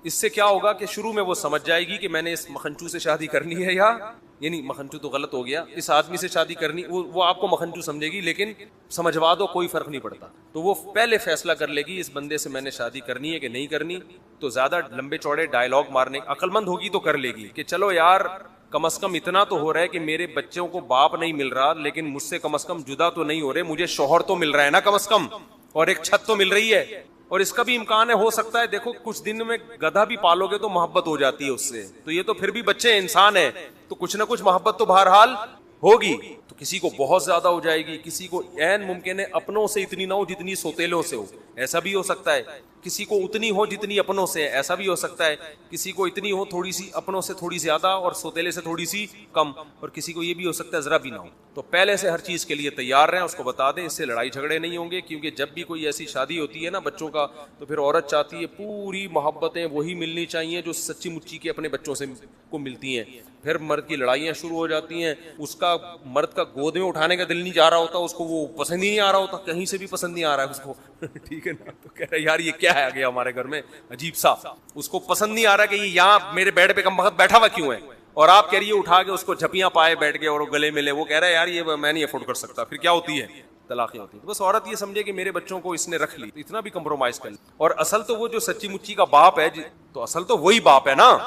اس سے کیا ہوگا کہ شروع میں وہ سمجھ جائے گی کہ میں نے اس مکھنچو سے شادی کرنی ہے, یا یعنی مکھنچو تو غلط ہو گیا, اس آدمی سے شادی کرنی, وہ آپ کو مکھنچو سمجھے گی, لیکن سمجھوا دو کوئی فرق نہیں پڑتا. تو وہ پہلے فیصلہ کر لے گی اس بندے سے میں نے شادی کرنی ہے کہ نہیں کرنی. تو زیادہ لمبے چوڑے ڈائلاگ مارنے, عقل مند ہوگی تو کر لے گی کہ چلو یار کم از کم اتنا تو ہو رہا ہے کہ میرے بچوں کو باپ نہیں مل رہا, لیکن مجھ سے کم از کم جدا تو نہیں ہو رہے, مجھے شوہر تو مل رہا ہے نا کم از کم, اور ایک چھت تو مل رہی ہے. اور اس کا بھی امکان ہے, ہو سکتا ہے, دیکھو کچھ دن میں گدھا بھی پالو گے تو محبت ہو جاتی ہے اس سے, تو یہ تو پھر بھی بچے انسان ہے, تو کچھ نہ کچھ محبت تو بہرحال ہوگی. تو کسی کو بہت زیادہ ہو جائے گی, کسی کو عین ممکن ہے اپنوں سے اتنی نہ ہو جتنی سوتیلوں سے ہو, ایسا بھی ہو سکتا ہے. کسی کو اتنی ہو جتنی اپنوں سے, ایسا بھی ہو سکتا ہے. کسی کو اتنی ہو تھوڑی سی اپنوں سے تھوڑی زیادہ اور سوتیلے سے تھوڑی سی کم, اور کسی کو یہ بھی ہو سکتا ہے ذرا بھی نہ ہو. تو پہلے سے ہر چیز کے لیے تیار رہیں, اس کو بتا دیں, اس سے لڑائی جھگڑے نہیں ہوں گے. کیونکہ جب بھی کوئی ایسی شادی ہوتی ہے نا بچوں کا, تو پھر عورت چاہتی ہے پوری محبتیں وہی ملنی چاہیے جو سچی مچی کے اپنے بچوں سے کو ملتی ہیں. پھر مرد کی لڑائیاں شروع ہو جاتی ہیں, اس کا مرد کا گود میں اٹھانے کا دل نہیں جا رہا ہوتا, اس کو وہ پسند ہی نہیں آ رہا ہوتا, کہیں سے بھی پسند نہیں آ رہا ہے اس کو, ٹھیک ہے نا. تو کہہ رہا ہے یار یہ کیا ہے آ گیا ہمارے گھر میں عجیب سا, اس کو پسند نہیں آ رہا کہ یہ یہاں میرے بیڈ پہ کم وقت بیٹھا ہوا کیوں ہے, اور آپ کہہ رہی ہے اٹھا کے اس کو جھپیاں پائے بیٹھ کے اور گلے ملے. وہ کہہ رہا ہے یار یہ میں نہیں افورڈ کر سکتا. پھر کیا ہوتی ہے, طلاقیں ہوتی ہیں. بس عورت یہ سمجھے کہ میرے بچوں کو اس نے رکھ لی, اتنا بھی کمپرومائز کر لی. اور اصل تو وہ جو سچی مچی کا باپ ہے, تو اصل تو وہی باپ ہے نا.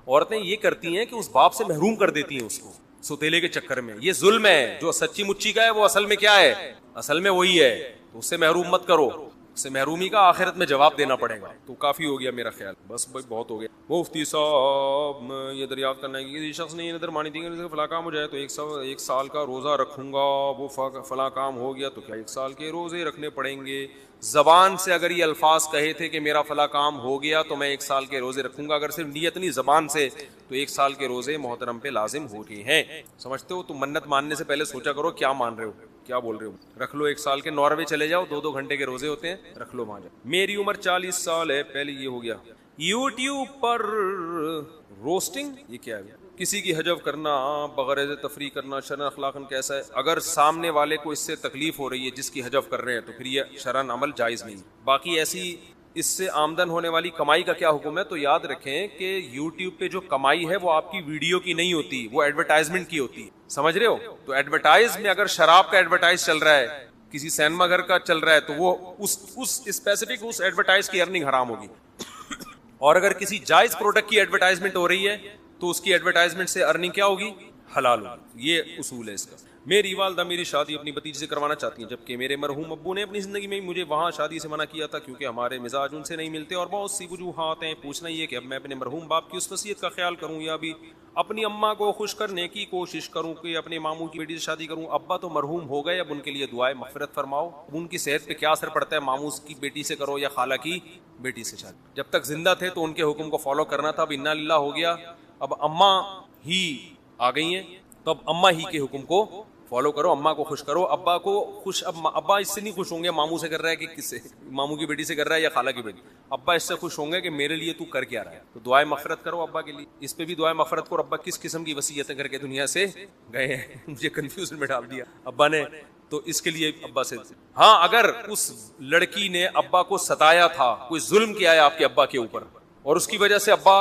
عورتیں یہ کرتی ہیں کہ اس باپ سے محروم کر دیتی ہیں اس کو سوتیلے کے چکر میں. یہ ظلم ہے. جو سچی مچی کا ہے وہ اصل میں کیا ہے, اصل میں وہی ہے. تو اس سے محروم مت کرو, اس سے محرومی کا آخرت میں جواب دینا پڑے گا. تو کافی ہو گیا میرا خیال, بس بھائی بہت ہو گیا. مفتی صاحب یہ دریافت کرنا ہے کہ کسی شخص نے یہ نظر مانی تھی کہ فلاں کام ہو جائے تو 1 سال کا روزہ رکھوں گا, وہ فلاں کام ہو گیا تو کیا 1 سال کے روزے رکھنے پڑیں گے؟ زبان سے اگر یہ الفاظ کہے تھے کہ میرا فلاں کام ہو گیا تو میں 1 سال کے روزے رکھوں گا, اگر صرف نیت نہیں زبان سے, تو 1 سال کے روزے محترم پہ لازم ہوتے ہیں. سمجھتے ہو؟ تو منت ماننے سے پہلے سوچا کرو کیا مان رہے ہو, کیا بول رہے ہو. رکھ لو 1 سال کے, ناروے چلے جاؤ, 2 گھنٹے کے روزے ہوتے ہیں, رکھ لو وہاں جاؤ. میری عمر 40 سال ہے. پہلے یہ ہو گیا. یوٹیوب پر روسٹنگ, یہ کیا ہے؟ کسی کی حجب کرنا, بغرض تفریح کرنا شرعن اخلاقاً کیسا ہے؟ اگر سامنے والے کو اس سے تکلیف ہو رہی ہے جس کی حجب کر رہے ہیں تو پھر یہ شرعن عمل جائز نہیں. باقی ایسی اس سے آمدن ہونے والی کمائی کا کیا حکم ہے؟ تو یاد رکھیں کہ یوٹیوب پہ جو کمائی ہے وہ آپ کی ویڈیو کی نہیں ہوتی, وہ ایڈورٹائزمنٹ کی ہوتی ہے. سمجھ رہے ہو؟ تو ایڈورٹائز میں اگر شراب کا ایڈورٹائز چل رہا ہے, کسی سینما گھر کا چل رہا ہے, تو وہ اس اسپیسیفک اس ایڈورٹائز کی ارننگ حرام ہوگی. اور اگر کسی جائز پروڈکٹ کی ایڈورٹائزمنٹ ہو رہی ہے تو اس کی ایڈورٹائزمنٹ سے ارننگ کیا ہوگی؟ حلال ہوگی. یہ اصول ہے اس کا. میری والدہ میری شادی اپنی بھتیجی سے کروانا چاہتی ہیں، جبکہ میرے مرحوم ابو نے اپنی زندگی میں مجھے وہاں شادی سے منع کیا تھا کیونکہ ہمارے مزاج ان سے نہیں ملتے اور بہت سی وجوہات ہیں. پوچھنا یہ کہ اب میں اپنے مرحوم باپ کی اس وصیت کا خیال کروں یا بھی اپنی اماں کو خوش کرنے کی کوشش کروں کہ اپنے ماموں کی بیٹی سے شادی کروں؟ ابا تو مرحوم ہو گئے، اب ان کے لیے دعائے مغفرت فرماؤ. ان کی صحت پہ کیا اثر پڑتا ہے؟ ماموں کی بیٹی سے کرو یا خالہ کی بیٹی سے شادی. جب تک زندہ تھے تو ان کے حکم کو فالو کرنا تھا. اب انا للہ ہو گیا، اب اماں ہی آ گئی ہیں تو اب اماں ہی کے حکم کو فالو کرو، اماں کو خوش کرو. ابا کو خوش، اب ابا اس سے نہیں خوش ہوں گے ماموں سے کر رہا ہے کہ کس سے، ماموں کی بیٹی سے کر رہا ہے یا خالہ کی بیٹی. ابا اس سے خوش ہوں گے کہ میرے لیے تو کر کیا رہا ہے. تو دعائیں مغفرت کرو ابا کے لیے. اس پہ بھی دعائیں مغفرت کرو. ابا کس قسم کی وصیتیں کر کے دنیا سے گئے ہیں؟ مجھے کنفیوژن میں ڈال دیا ابا نے. تو اس کے لیے ابا سے، ہاں اگر اس لڑکی نے ابا کو ستایا تھا، کوئی ظلم کیا ہے آپ کے ابا کے اوپر اور اس کی وجہ سے ابا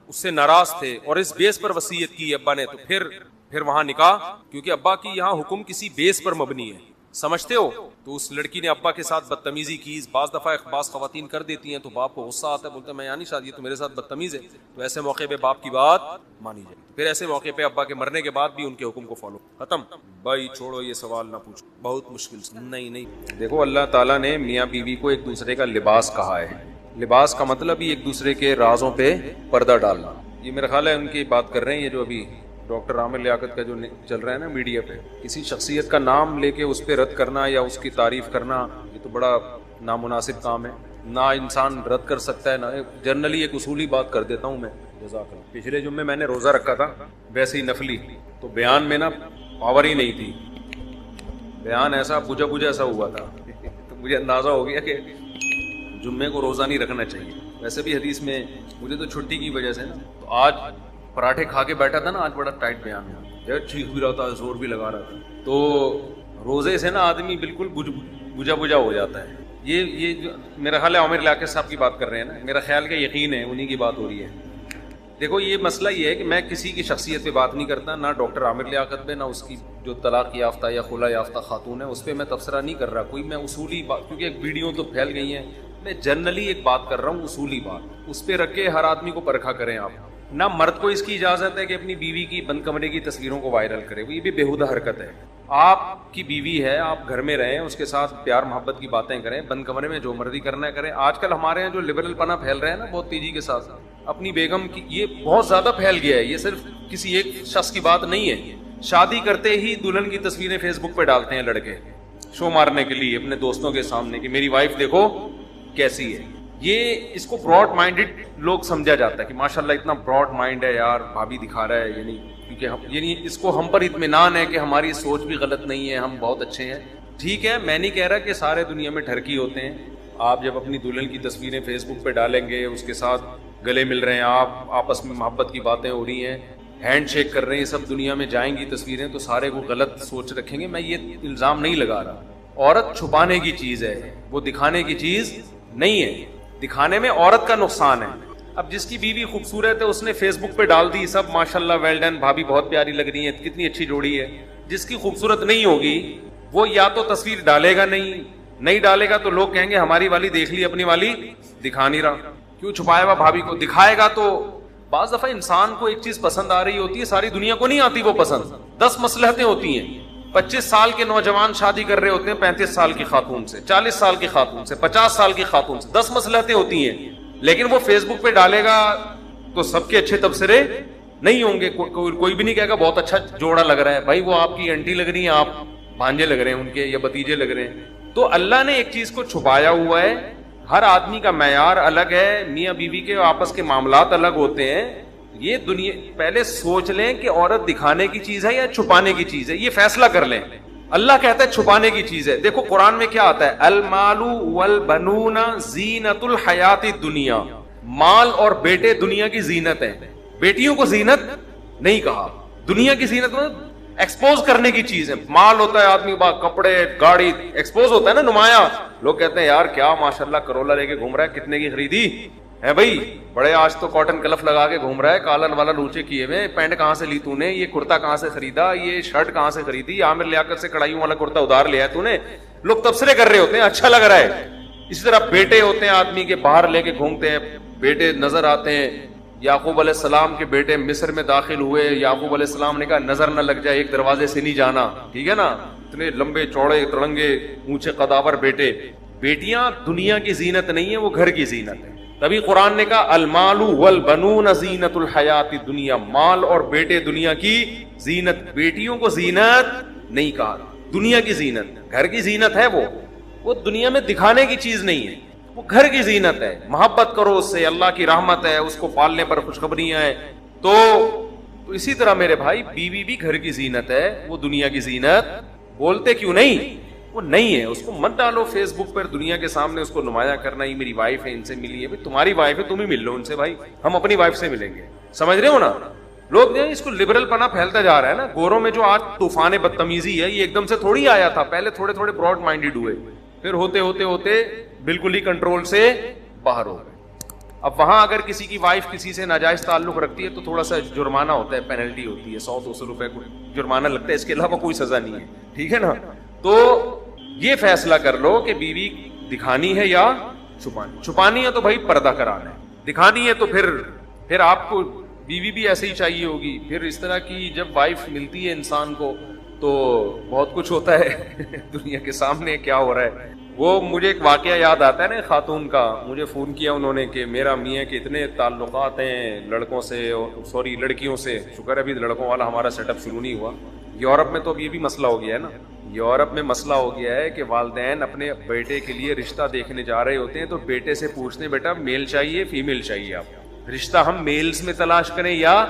اس سے ناراض تھے اور اس بیس پر وصیت کی ابا نے، تو پھر وہاں نکاح، کیونکہ ابا کی یہاں حکم کسی بیس پر مبنی ہے. سمجھتے ہو؟ تو اس لڑکی نے ابا کے ساتھ بدتمیزی کی. بعض دفعہ بعض خواتین کر دیتی ہیں تو باپ کو غصہ آتا ہے، بولتا ہے میں یہاں نہیں شادی، تو میرے ساتھ بدتمیز ہے. تو ایسے موقع پہ باپ کی بات مانی جائے. پھر ایسے موقع پہ ابا کے مرنے کے بعد بھی ان کے حکم کو فالو. ختم. بھائی چھوڑو یہ سوال نہ پوچھو، بہت مشکل سے. نہیں دیکھو، اللہ تعالیٰ نے میاں بیوی کو ایک دوسرے کا لباس کہا ہے. لباس کا مطلب ہی ایک دوسرے کے رازوں پہ پردہ ڈالنا. یہ میرا خیال ہے ان کی بات کر رہے ہیں، یہ جو ابھی ڈاکٹر عامر لیاقت کا جو چل رہا ہے نا میڈیا پہ، کسی شخصیت کا نام لے کے اس پہ رد کرنا یا اس کی تعریف کرنا، یہ تو بڑا نامناسب کام ہے. نہ انسان رد کر سکتا ہے، نہ جنرلی ایک اصولی بات کر دیتا ہوں میں. جزاک اللہ. پچھلے جمعے میں نے روزہ رکھا تھا ویسے ہی نفلی، تو بیان میں نا پاور ہی نہیں تھی، بیان ایسا بجھا سا ہوا تھا تو مجھے اندازہ ہو گیا کہ جمعے کو روزہ نہیں رکھنا چاہیے. ویسے بھی حدیث میں مجھے تو چھٹی کی وجہ سے نا، تو آج پراٹھے کھا کے بیٹھا تھا نا، آج بڑا ٹائٹ بیان ہے، چیخ بھی رہا تھا، زور بھی لگا رہا تھا. تو روزے سے نا آدمی بالکل بجھا ہو جاتا ہے. یہ جو میرا خیال ہے عامر لیاقت صاحب کی بات کر رہے ہیں نا، میرا خیال کا یقین ہے انہی کی بات ہو رہی ہے. دیکھو یہ مسئلہ یہ ہے کہ میں کسی کی شخصیت پہ بات نہیں کرتا، نہ ڈاکٹر عامر لیاقت پہ، نہ اس کی جو طلاق یافتہ یا خلا یافتہ خاتون ہے اس پہ میں تبصرہ نہیں کر رہا کوئی. میں اصولی بات، کیونکہ ایک ویڈیو تو پھیل گئی ہیں، میں جنرلی ایک بات کر رہا ہوں، اصولی بات. اس پہ رکھ کے ہر آدمی کو پرکھا کریں آپ. نہ مرد کو اس کی اجازت ہے کہ اپنی بیوی کی بند کمرے کی تصویروں کو وائرل کرے، یہ بھی بےہودہ حرکت ہے. آپ کی بیوی ہے، آپ گھر میں رہیں، اس کے ساتھ پیار محبت کی باتیں کریں، بند کمرے میں جو مرضی کرنا ہے کریں. آج کل ہمارے یہاں جو لبرل پنا پھیل رہے ہیں نا بہت تیزی کے ساتھ، اپنی بیگم کی، یہ بہت زیادہ پھیل گیا ہے. یہ صرف کسی ایک شخص کی بات نہیں ہے. شادی کرتے ہی دلہن کی تصویریں فیس بک پہ ڈالتے ہیں لڑکے، شو مارنے کے لیے اپنے دوستوں کے سامنے کہ میری وائف دیکھو کیسی ہے. یہ اس کو براڈ مائنڈڈ لوگ سمجھا جاتا ہے کہ ماشاءاللہ اتنا براڈ مائنڈ ہے یار، بھابھی دکھا رہا ہے. یعنی کیونکہ یعنی اس کو ہم پر اطمینان ہے کہ ہماری سوچ بھی غلط نہیں ہے، ہم بہت اچھے ہیں. ٹھیک ہے، میں نہیں کہہ رہا کہ سارے دنیا میں ٹھرکی ہوتے ہیں. آپ جب اپنی دلہن کی تصویریں فیس بک پہ ڈالیں گے، اس کے ساتھ گلے مل رہے ہیں، آپ آپس میں محبت کی باتیں ہو رہی ہیں، ہینڈ شیک کر رہے ہیں، سب دنیا میں جائیں گی تصویریں، تو سارے کو غلط سوچ رکھیں گے. میں یہ الزام نہیں لگا رہا. عورت چھپانے کی چیز ہے، وہ دکھانے کی چیز نہیں ہے. دکھانے میں عورت کا نقصان ہے. اب جس کی بیوی خوبصورت ہے اس نے فیس بک پہ ڈال دی، سب ماشاءاللہ ویل ڈن، بھابھی بہت پیاری لگ رہی ہیں، کتنی اچھی جوڑی ہے. جس کی خوبصورت نہیں ہوگی وہ یا تو تصویر ڈالے گا نہیں ڈالے گا تو لوگ کہیں گے ہماری والی دیکھ لی، اپنی والی دکھا نہیں رہا، کیوں چھپایا ہوا بھابھی کو. دکھائے گا تو بعض دفعہ انسان کو ایک چیز پسند آ رہی ہوتی ہے، ساری دنیا کو نہیں آتی وہ پسند. 10 مصلحتیں ہوتی ہیں. 25 سال کے نوجوان شادی کر رہے ہوتے ہیں 35 سال کی خاتون سے، 40 سال کی خاتون سے، 50 سال کی خاتون سے. 10 مصلحتیں ہوتی ہیں، لیکن وہ فیس بک پہ ڈالے گا تو سب کے اچھے تبصرے نہیں ہوں گے. کوئی بھی نہیں کہے گا بہت اچھا جوڑا لگ رہا ہے. بھائی وہ آپ کی انٹی لگ رہی ہیں، آپ بھانجے لگ رہے ہیں ان کے، یا بتیجے لگ رہے ہیں. تو اللہ نے ایک چیز کو چھپایا ہوا ہے. ہر آدمی کا معیار الگ ہے، میاں بیوی کے آپس کے معاملات الگ ہوتے ہیں. یہ دنیا پہلے سوچ لیں کہ عورت دکھانے کی چیز ہے یا چھپانے کی چیز ہے، یہ فیصلہ کر لیں. اللہ کہتا ہے چھپانے کی چیز ہے. دیکھو قرآن میں کیا آتا ہے، المال والبنون زینت الحیات الدنیا. مال اور بیٹے دنیا کی زینت ہیں. بیٹیوں کو زینت نہیں کہا. دنیا کی زینت میں ایکسپوز کرنے کی چیز ہے. مال ہوتا ہے آدمی با کپڑے گاڑی ایکسپوز ہوتا ہے نا، نمایاں. لوگ کہتے ہیں یار کیا ماشاءاللہ کرولا لے کے گھوم رہا ہے، کتنے کی خریدی ہے بھائی؟ بڑے آج تو کاٹن کلف لگا کے گھوم رہا ہے، کالر والا لوچے کیے ہوئے. پینٹ کہاں سے لی تو نے؟ یہ کرتا کہاں سے خریدا؟ یہ شرٹ کہاں سے خریدی؟ عامر لیاقت سے کڑھائیوں والا کرتا ادھار لیا ہے تو نے. لوگ تبصرے کر رہے ہوتے ہیں، اچھا لگ رہا ہے. اسی طرح بیٹے ہوتے ہیں آدمی کے، باہر لے کے گھومتے ہیں، بیٹے نظر آتے ہیں. یعقوب علیہ السلام کے بیٹے مصر میں داخل ہوئے, یعقوب علیہ السلام نے کہا نظر نہ لگ جائے, ایک دروازے سے نہیں جانا, ٹھیک ہے نا. اتنے لمبے چوڑے تڑنگے اونچے قداور بیٹے. بیٹیاں دنیا کی زینت نہیں ہے, وہ گھر کی زینت ہے. تبھی قرآن نے کہا المال والبنون زینت الحیات الدنیا, مال اور بیٹے دنیا کی زینت. بیٹیوں کو زینت نہیں کہا, دنیا کی زینت, گھر کی زینت ہے. وہ دنیا میں دکھانے کی چیز نہیں ہے, وہ گھر کی زینت ہے. محبت کرو اس سے, اللہ کی رحمت ہے, اس کو پالنے پر خوشخبریاں ہیں. تو اسی طرح میرے بھائی بیوی بھی گھر کی زینت ہے, وہ دنیا کی زینت. بولتے کیوں نہیں, وہ نہیں ہے. اس کو مت ڈالو فیس بک پر دنیا کے سامنے, اس کو نمایاں کرنا ہی میری وائف ہے, ان سے ملی ہے. تمہاری وائف ہے, تم ہی مل لو ان سے بھائی, ہم اپنی وائف سے ملیں گے. سمجھ رہے ہو نا. لوگ اس کو لبرل پنا پھیلتا جا رہا ہے نا. گوروں میں جو آج طوفان بدتمیزی ہے, یہ ایک دم سے تھوڑی آیا تھا. پہلے تھوڑے تھوڑے براڈ مائنڈیڈ ہوئے, پھر ہوتے ہوتے ہوتے بالکل ہی کنٹرول سے باہر ہو گئے. اب وہاں اگر کسی کی وائف کسی سے ناجائز تعلق رکھتی ہے تو تھوڑا سا جرمانہ ہوتا ہے, پینلٹی ہوتی ہے, 100-200 روپے کو جرمانہ لگتا ہے, اس کے علاوہ کوئی سزا نہیں ہے, ٹھیک ہے نا. تو یہ فیصلہ کر لو کہ بیوی دکھانی ہے یا چھپانی. چھپانی ہے تو بھائی پردہ کرانا ہے, دکھانی ہے تو پھر آپ کو بیوی بھی ایسے ہی چاہیے ہوگی. پھر اس طرح کی جب وائف ملتی ہے انسان کو تو بہت کچھ ہوتا ہے دنیا کے سامنے کیا ہو رہا ہے. وہ مجھے ایک واقعہ یاد آتا ہے نا, خاتون کا. مجھے فون کیا انہوں نے کہ میرا میاں کے اتنے تعلقات ہیں لڑکوں سے, لڑکیوں سے. شکر ہے ابھی لڑکوں والا ہمارا سیٹ اپ شروع نہیں ہوا. یورپ میں تو اب یہ بھی مسئلہ ہو گیا ہے نا. یورپ میں مسئلہ ہو گیا ہے کہ والدین اپنے بیٹے کے لیے رشتہ دیکھنے جا رہے ہوتے ہیں تو بیٹے سے پوچھتے ہیں بیٹا میل چاہیے فیمیل چاہیے, آپ رشتہ ہم میلز میں تلاش کریں یا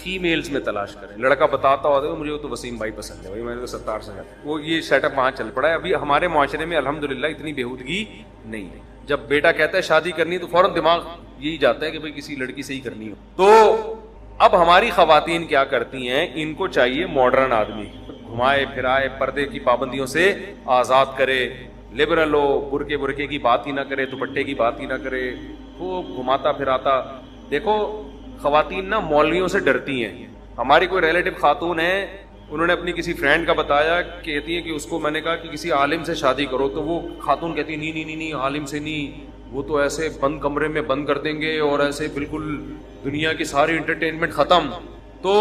فیمیلز میں تلاش کریں. لڑکا بتاتا ہوتا ہے مجھے تو وسیم بھائی پسند ہے, بھائی میں نے تو 70 سے وہ یہ سیٹ اپ وہاں چل پڑا ہے. ابھی ہمارے معاشرے میں الحمدللہ اتنی بےہودگی نہیں ہے. جب بیٹا کہتا ہے شادی کرنی تو فوراً دماغ یہی جاتا ہے کہ بھائی کسی لڑکی سے ہی کرنی ہو. تو اب ہماری خواتین کیا کرتی ہیں, ان کو چاہیے ماڈرن آدمی, گھمائے پھرائے, پردے کی پابندیوں سے آزاد کرے, لبرل ہو, برقعے کی بات ہی نہ کرے, دوپٹے کی بات ہی نہ کرے, خوب گھماتا پھراتا. دیکھو خواتین نا مولویوں سے ڈرتی ہیں. ہماری کوئی ریلیٹو خاتون ہے, انہوں نے اپنی کسی فرینڈ کا بتایا, کہتی ہے کہ اس کو میں نے کہا کہ کسی عالم سے شادی کرو, تو وہ خاتون کہتی نہیں عالم سے نہیں, وہ تو ایسے بند کمرے میں بند کر دیں گے اور ایسے بالکل دنیا کی ساری انٹرٹینمنٹ ختم. تو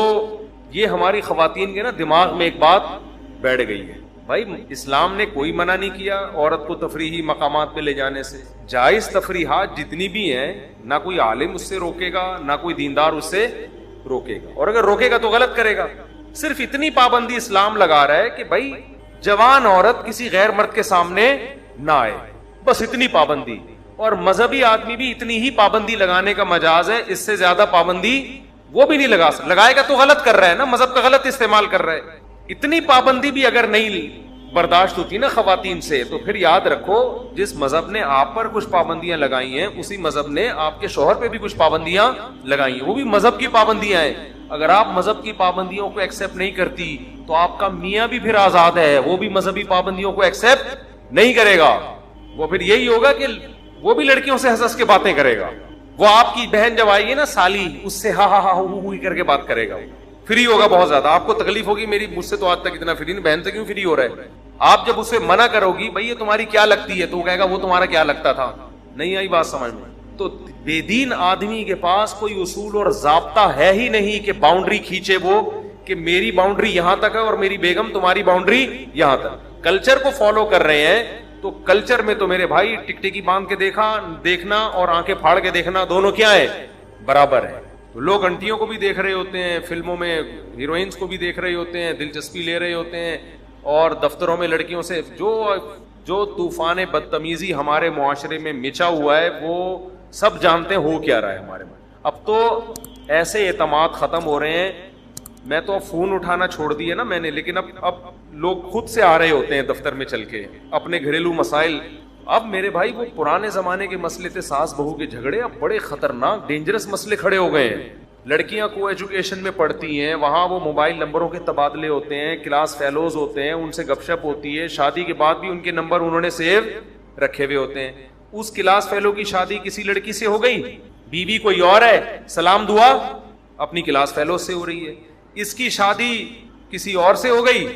یہ ہماری خواتین کے نا دماغ میں ایک بات بیٹھ گئی ہے. بھائی اسلام نے کوئی منع نہیں کیا عورت کو تفریحی مقامات پہ لے جانے سے. جائز تفریحات جتنی بھی ہیں, نہ کوئی عالم اس سے روکے گا, نہ کوئی دیندار اس سے روکے گا, اور اگر روکے گا تو غلط کرے گا. صرف اتنی پابندی اسلام لگا رہا ہے کہ بھائی جوان عورت کسی غیر مرد کے سامنے نہ آئے, بس اتنی پابندی. اور مذہبی آدمی بھی اتنی ہی پابندی لگانے کا مجاز ہے, اس سے زیادہ پابندی وہ بھی نہیں لگائے گا تو غلط کر رہا ہے نا, مذہب کا غلط استعمال کر رہا ہے. اتنی پابندی بھی اگر نہیں برداشت ہوتی نا خواتین سے, تو پھر یاد رکھو جس مذہب نے آپ پر کچھ پابندیاں لگائی ہیں اسی مذہب نے آپ کے شوہر پہ بھی کچھ پابندیاں لگائی ہیں, وہ بھی مذہب کی پابندیاں ہیں. اگر آپ مذہب کی پابندیوں کو ایکسپٹ نہیں کرتی تو آپ کا میاں بھی پھر آزاد ہے, وہ بھی مذہبی پابندیوں کو ایکسپٹ نہیں کرے گا. وہ پھر یہی ہوگا کہ وہ بھی لڑکیوں سے ہنس ہنس کے باتیں کرے گا. وہ آپ کی بہن جب آئے گی نا سالی, اس سے ہا ہوئی کر کے بات کرے گا, فری ہوگا بہت زیادہ. آپ کو تکلیف ہوگی میری مجھ سے تو آج تک اتنا فری نہیں, بہن سے کیوں فری ہو رہا ہے. آپ جب اسے منع کرو گی بھائی یہ تمہاری کیا لگتی ہے, تو وہ کہے گا وہ تمہارا کیا لگتا تھا. نہیں آئی بات سمجھ میں. تو بے دین آدمی کے پاس کوئی اصول اور ضابطہ ہے ہی نہیں کہ باؤنڈری کھینچے وہ, کہ میری باؤنڈری یہاں تک ہے اور میری بیگم تمہاری باؤنڈری یہاں تک. کلچر کو فالو کر رہے ہیں تو کلچر میں تو میرے بھائی ٹکٹکی باندھ کے دیکھنا اور آنکھیں پھاڑ کے دیکھنا دونوں کیا ہے, برابر ہے. لوگ انٹیوں کو بھی دیکھ رہے ہوتے ہیں, فلموں میں ہیروئنس کو بھی دیکھ رہے ہوتے ہیں, دلچسپی لے رہے ہوتے ہیں, اور دفتروں میں لڑکیوں سے جو طوفان بدتمیزی ہمارے معاشرے میں مچا ہوا ہے وہ سب جانتے ہیں ہو کیا رہا ہے ہمارے میں. اب تو ایسے اعتماد ختم ہو رہے ہیں, میں تو فون اٹھانا چھوڑ دیا نا میں نے, لیکن اب لوگ خود سے آ رہے ہوتے ہیں دفتر میں چل کے اپنے گھریلو مسائل. اب میرے بھائی وہ پرانے زمانے کے مسئلے تھے ساس بہو کے جھگڑے, اب بڑے خطرناک ڈینجرس مسئلے کھڑے ہو گئے ہیں. لڑکیاں کو ایجوکیشن میں پڑھتی ہیں, وہاں وہ موبائل نمبروں کے تبادلے ہوتے ہیں, کلاس فیلوز ہوتے ہیں, ان سے گپ شپ ہوتی ہے, شادی کے بعد بھی ان کے نمبر انہوں نے سیو رکھے ہوئے ہوتے ہیں. اس کلاس فیلو کی شادی کسی لڑکی سے ہو گئی, بیوی کوئی اور ہے, سلام دعا اپنی کلاس فیلو سے ہو رہی ہے. اس کی شادی کسی اور سے ہو گئی,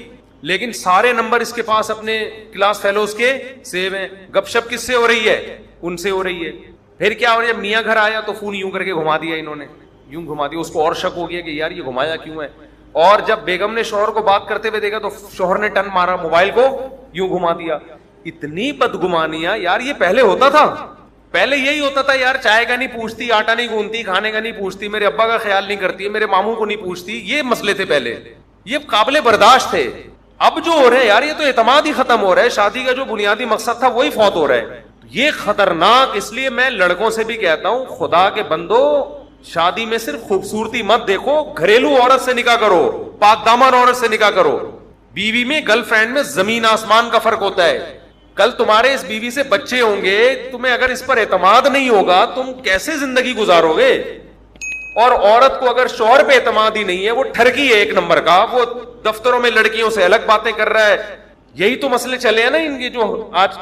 لیکن سارے نمبر اس کے پاس اپنے کلاس فیلوز کے سیو ہیں. گپ شپ کس سے ہو رہی ہے, ان سے ہو رہی ہے. پھر کیا ہو رہا ہے, میاں گھر آیا تو فون یوں کر کے گھما دیا انہوں نے, یوں گھما دیا, اس کو اور شک ہو گیا کہ یار یہ گھمایا کیوں ہے. اور جب بیگم نے شوہر کو بات کرتے ہوئے دیکھا تو شوہر نے ٹن مارا, موبائل کو یوں گھما دیا. اتنی بدگمانیاں یار, یہ پہلے ہوتا تھا, پہلے یہی ہوتا تھا یار, چائے کا نہیں پوچھتی, آٹا نہیں گوندتی, کھانے کا نہیں پوچھتی, میرے ابا کا خیال نہیں کرتی, میرے ماموں کو نہیں پوچھتی, یہ مسئلے تھے پہلے, یہ قابل برداشت تھے. اب جو ہو رہا ہے یار, یہ تو اعتماد ہی ختم ہو رہا ہے, شادی کا جو بنیادی مقصد تھا وہی فوت ہو رہا ہے. یہ خطرناک. اس لیے میں لڑکوں سے بھی کہتا ہوں, خدا کے بندو, شادی میں صرف خوبصورتی مت دیکھو, گھریلو عورت سے نکاح کرو, پاک دامن عورت سے نکاح کرو. بیوی میں گرل فرینڈ میں زمین آسمان کا فرق ہوتا ہے. کل تمہارے اس بیوی سے بچے ہوں گے, تمہیں اگر اس پر اعتماد نہیں ہوگا تم کیسے زندگی گزارو گے. اور عورت کو اگر شوہر پہ اعتماد ہی نہیں ہے, وہ ٹھرکی ہے ایک نمبر کا, وہ دفتروں میں لڑکیوں سے الگ باتیں کر رہا ہے. یہی تو مسئلے چلے ہیں نا ان کے, جو آج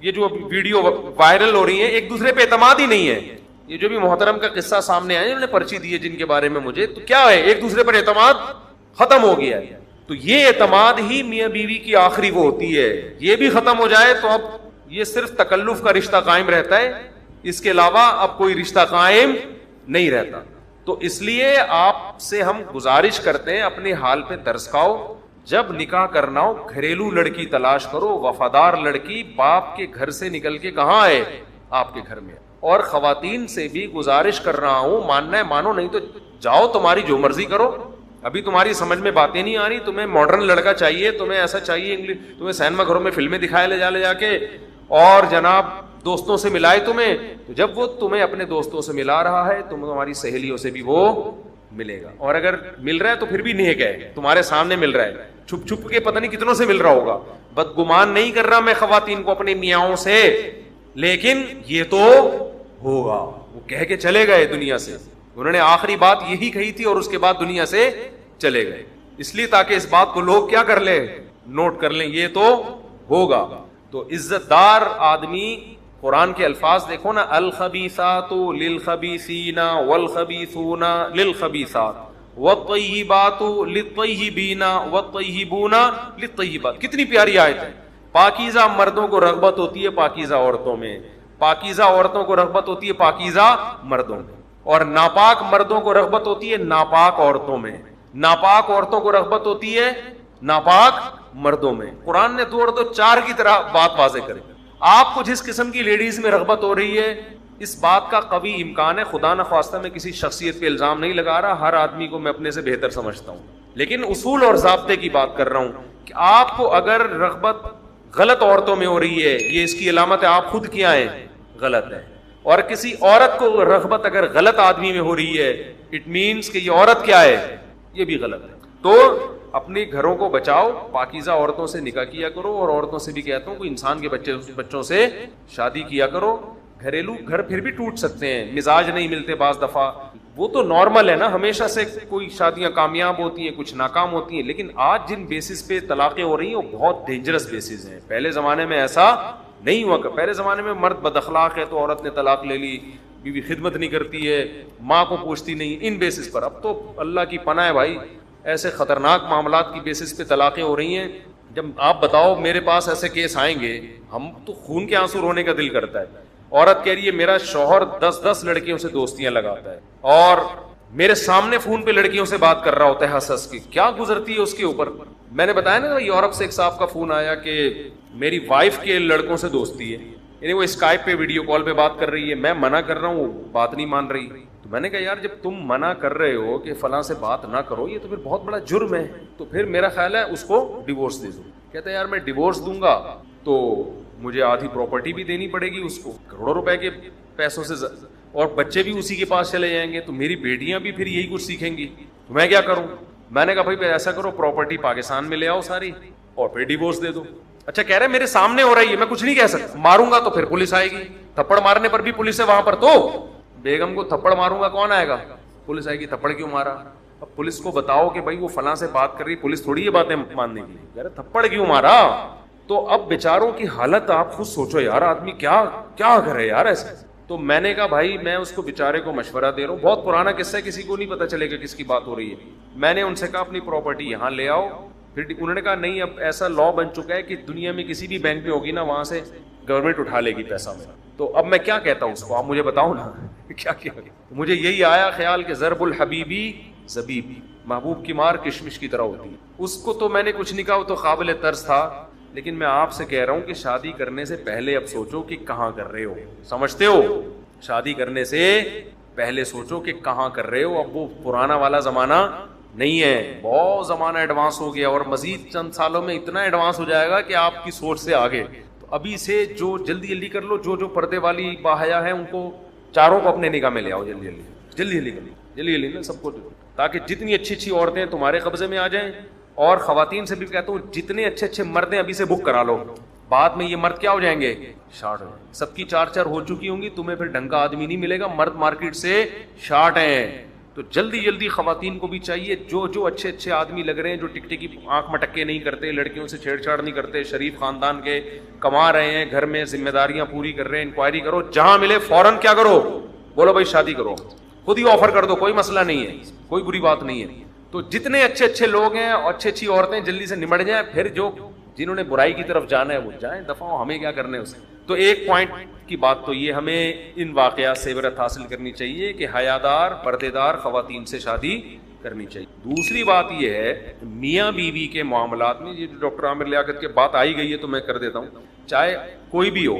یہ جو ویڈیو وائرل ہو رہی ہیں, ایک دوسرے پہ اعتماد ہی نہیں ہے. یہ جو بھی محترم کا قصہ سامنے آیا, انہوں نے پرچی دی ہے جن کے بارے میں مجھے, تو کیا ہے, ایک دوسرے پر اعتماد ختم ہو گیا ہے. تو یہ اعتماد ہی میاں بیوی کی آخری وہ ہوتی ہے. یہ بھی ختم ہو جائے تو اب یہ صرف تکلف کا رشتہ قائم رہتا ہے, اس کے علاوہ اب کوئی رشتہ قائم نہیں رہتا. تو اس لیے آپ سے ہم گزارش کرتے ہیں, اپنے حال پہ ترس کھاؤ. جب نکاح کرنا ہو گھریلو لڑکی تلاش کرو, وفادار لڑکی, باپ کے گھر سے نکل کے کہاں ہے, آپ کے گھر میں. اور خواتین سے بھی گزارش کر رہا ہوں, ماننا ہے مانو, نہیں تو جاؤ تمہاری جو مرضی کرو. ابھی تمہاری سمجھ میں باتیں نہیں آ رہی, تمہیں ماڈرن لڑکا چاہیے, تمہیں ایسا چاہیے انگلش, تمہیں سینما گھروں میں فلمیں دکھائے لے جا کے, اور جناب دوستوں سے ملائے تمہیں. تو جب وہ تمہیں اپنے دوستوں سے ملا رہا ہے, تمہاری سہیلیوں سے بھی وہ ملے گا. اور اگر مل رہا ہے تو پھر بھی نیک ہے, تمہارے سامنے مل رہا ہے, چھپ چھپ کے پتہ نہیں کتنوں سے مل رہا ہوگا. بدگمان نہیں کر رہا میں خواتین کو اپنے میاؤں سے, لیکن یہ تو ہوگا. وہ کہہ کے چلے گئے دنیا سے, انہوں نے آخری بات یہی کہی تھی, اور اس کے بعد دنیا سے چلے گئے. اس لیے تاکہ اس بات کو لوگ کیا کر لیں, نوٹ کر لیں, یہ تو ہوگا. تو عزت دار آدمی, قرآن کے الفاظ دیکھو نا, الخبیثات للخبیثین والخبیثون للخبیثات والطیبات للطیبین والطیبون للطیبات. کتنی پیاری آیت ہے. پاکیزہ مردوں کو رغبت ہوتی ہے پاکیزہ عورتوں میں, پاکیزہ عورتوں کو رغبت ہوتی ہے پاکیزہ مردوں میں, اور ناپاک مردوں کو رغبت ہوتی ہے ناپاک عورتوں میں, ناپاک عورتوں کو رغبت ہوتی ہے ناپاک مردوں میں. قرآن نے دو چار کی طرح بات واضح کری. آپ کو جس قسم کی لیڈیز میں رغبت ہو رہی ہے, اس بات کا قوی امکان ہے, خدا نخواستہ میں کسی شخصیت پہ الزام نہیں لگا رہا, ہر آدمی کو میں اپنے سے بہتر سمجھتا ہوں, لیکن اصول اور ضابطے کی بات کر رہا ہوں کہ آپ کو اگر رغبت غلط عورتوں میں ہو رہی ہے, یہ اس کی علامت ہے آپ خود کیا ہیں, غلط ہے. اور کسی عورت کو رغبت اگر غلط آدمی میں ہو رہی ہے, اٹ مینس کہ یہ عورت کیا ہے, یہ بھی غلط ہے. تو اپنے گھروں کو بچاؤ, پاکیزہ عورتوں سے نکاح کیا کرو, اور عورتوں سے بھی کہتا ہوں کوئی انسان کے بچوں سے شادی کیا کرو. گھریلو گھر پھر بھی ٹوٹ سکتے ہیں, مزاج نہیں ملتے بعض دفعہ, وہ تو نارمل ہے نا, ہمیشہ سے کوئی شادیاں کامیاب ہوتی ہیں, کچھ ناکام ہوتی ہیں. لیکن آج جن بیسس پہ طلاقیں ہو رہی ہیں وہ بہت ڈینجرس بیسس ہیں. پہلے زمانے میں ایسا نہیں ہوا. پہلے زمانے میں مرد بد اخلاق ہے تو عورت نے طلاق لے لی, بیوی خدمت نہیں کرتی ہے, ماں کو پوچھتی نہیں, ان بیسس پر. اب تو اللہ کی پناہ ہے بھائی, ایسے خطرناک معاملات کی بیسس پہ طلاقیں ہو رہی ہیں. جب آپ بتاؤ میرے پاس ایسے کیس آئیں گے, ہم تو خون کے آنسو رونے کا دل کرتا ہے. عورت کہہ رہی ہے میرا شوہر 10 لڑکیوں سے دوستیاں لگاتا ہے, اور میرے سامنے فون پہ لڑکیوں سے بات کر رہا ہوتا ہے ہنس ہنس کی. کیا گزرتی ہے اس کے اوپر. میں نے بتایا نا, یورپ سے ایک صاحب کا فون آیا کہ میری وائف کے لڑکوں سے دوستی ہے, یعنی وہ اسکائپ پہ ویڈیو کال پہ بات کر رہی ہے, میں منع کر رہا ہوں, وہ بات نہیں مان رہی. تو میں نے کہا یار جب تم منع کر رہے ہو کہ فلاں سے بات نہ کرو, یہ تو پھر بہت بڑا جرم ہے, تو پھر میرا خیال ہے اس کو ڈیورس دے دو. کہتا ہے یار میں ڈیورس دوں گا تو مجھے آدھی پراپرٹی بھی دینی پڑے گی اس کو, کروڑوں روپے کے پیسوں سے, اور بچے بھی اسی کے پاس چلے جائیں گے, تو میری بیٹیاں بھی پھر یہی کچھ سیکھیں گی, تو میں کیا کروں. میں نے کہا بھائی ایسا کرو, پراپرٹی پاکستان میں لے آؤ ساری, اور پھر ڈیورس دے دو. اچھا کہہ رہے میرے سامنے ہو رہی ہے, میں کچھ نہیں کہہ سکتا, ماروں گا تو پھر پولیس آئے گی, تھپڑ مارنے پر بھی پولیس ہے وہاں پر, تو بیگم کو تھپڑ ماروں گا کون آئے گا, پولیس آئے گی. تھپڑ کیوں مارا. اب پولیس کو بتاؤ کہ بھائی وہ فلاں سے بات کر رہی, پولیس تھوڑی یہ باتیں ماننے کی, کہہ رہے تھپڑ کیوں مارا. تو اب بیچاروں کی حالت آپ خود سوچو یار, آدمی کیا کیا کرے یار ایسے. تو میں نے کہا بھائی میں اس کو بیچارے کو مشورہ دے رہا ہوں, بہت پرانا قصہ ہے, کسی کو نہیں پتا چلے گا کس کی بات ہو رہی ہے. میں نے ان سے کہا اپنی پراپرٹی یہاں لے آؤ. پھر انہوں نے کہا نہیں, اب ایسا لا بن چکا ہے کہ دنیا میں کسی بھی بینک میں ہوگی نا, وہاں سے گورنمنٹ اٹھا لے گی پیسہ میرا. تو اب میں کیا کہتا ہوں اس کو, آپ مجھے بتاؤ نا کیا کیا. مجھے یہی آیا خیال کہ ضرب الحبیبی زبیب, محبوب کی مار کشمش کی طرح ہوتی ہے. اس کو تو میں نے کچھ نہیں کہا, وہ تو قابل طرز تھا, لیکن میں آپ سے کہہ رہا ہوں کہ شادی کرنے سے پہلے اب سوچو کہ کہاں کر رہے ہو. سمجھتے ہو, شادی کرنے سے پہلے سوچو کہ کہاں کر رہے ہو. اب وہ پرانا والا زمانہ نہیں ہے, بہت زمانہ ایڈوانس ہو گیا, اور مزید چند سالوں میں اتنا ایڈوانس ہو جائے گا کہ آپ کی سوچ سے آگے. تو ابھی سے جو جلدی جلدی کر لو, جو پردے والی باحیا ہیں ان کو چاروں کو اپنے نگاہ میں لے آؤ, جلدی جلدی جلدی جلدی نا سب کو, تاکہ جتنی اچھی اچھی عورتیں تمہارے قبضے میں آ جائیں. اور خواتین سے بھی کہتا ہوں جتنے اچھے اچھے مرد ہیں ابھی سے بک کرا لو, بعد میں یہ مرد کیا ہو جائیں گے, شارٹ ہو جائیں گے. سب کی 4 ہو چکی ہوں گی, تمہیں پھر ڈھنگ کا آدمی نہیں ملے گا, مرد مارکیٹ سے شارٹ ہیں. تو جلدی جلدی خواتین کو بھی چاہیے, جو اچھے اچھے آدمی لگ رہے ہیں, جو ٹک ٹکی آنکھ مٹکے نہیں کرتے, لڑکیوں سے چھیڑ چھاڑ نہیں کرتے, شریف خاندان کے, کما رہے ہیں, گھر میں ذمہ داریاں پوری کر رہے ہیں, انکوائری کرو, جہاں ملے فوراً کیا کرو, بولو بھائی شادی کرو, خود ہی آفر کر دو, کوئی مسئلہ نہیں ہے, کوئی بری بات نہیں ہے. تو جتنے اچھے اچھے لوگ ہیں اور اچھی اچھی عورتیں جلدی سے نمٹ جائیں, پھر جو جنہوں نے برائی کی طرف جانا ہے وہ جائیں, دفعہ ہمیں کیا کرنے اسے. تو ایک پوائنٹ کی بات تو یہ, ہمیں ان واقعات سے عبرت حاصل کرنی چاہیے کہ حیادار پردے دار خواتین سے شادی کرنی چاہیے. دوسری بات یہ ہے میاں بیوی کے معاملات میں, یہ جو ڈاکٹر عامر لیاقت کے بات آئی گئی ہے تو میں کر دیتا ہوں, چاہے کوئی بھی ہو.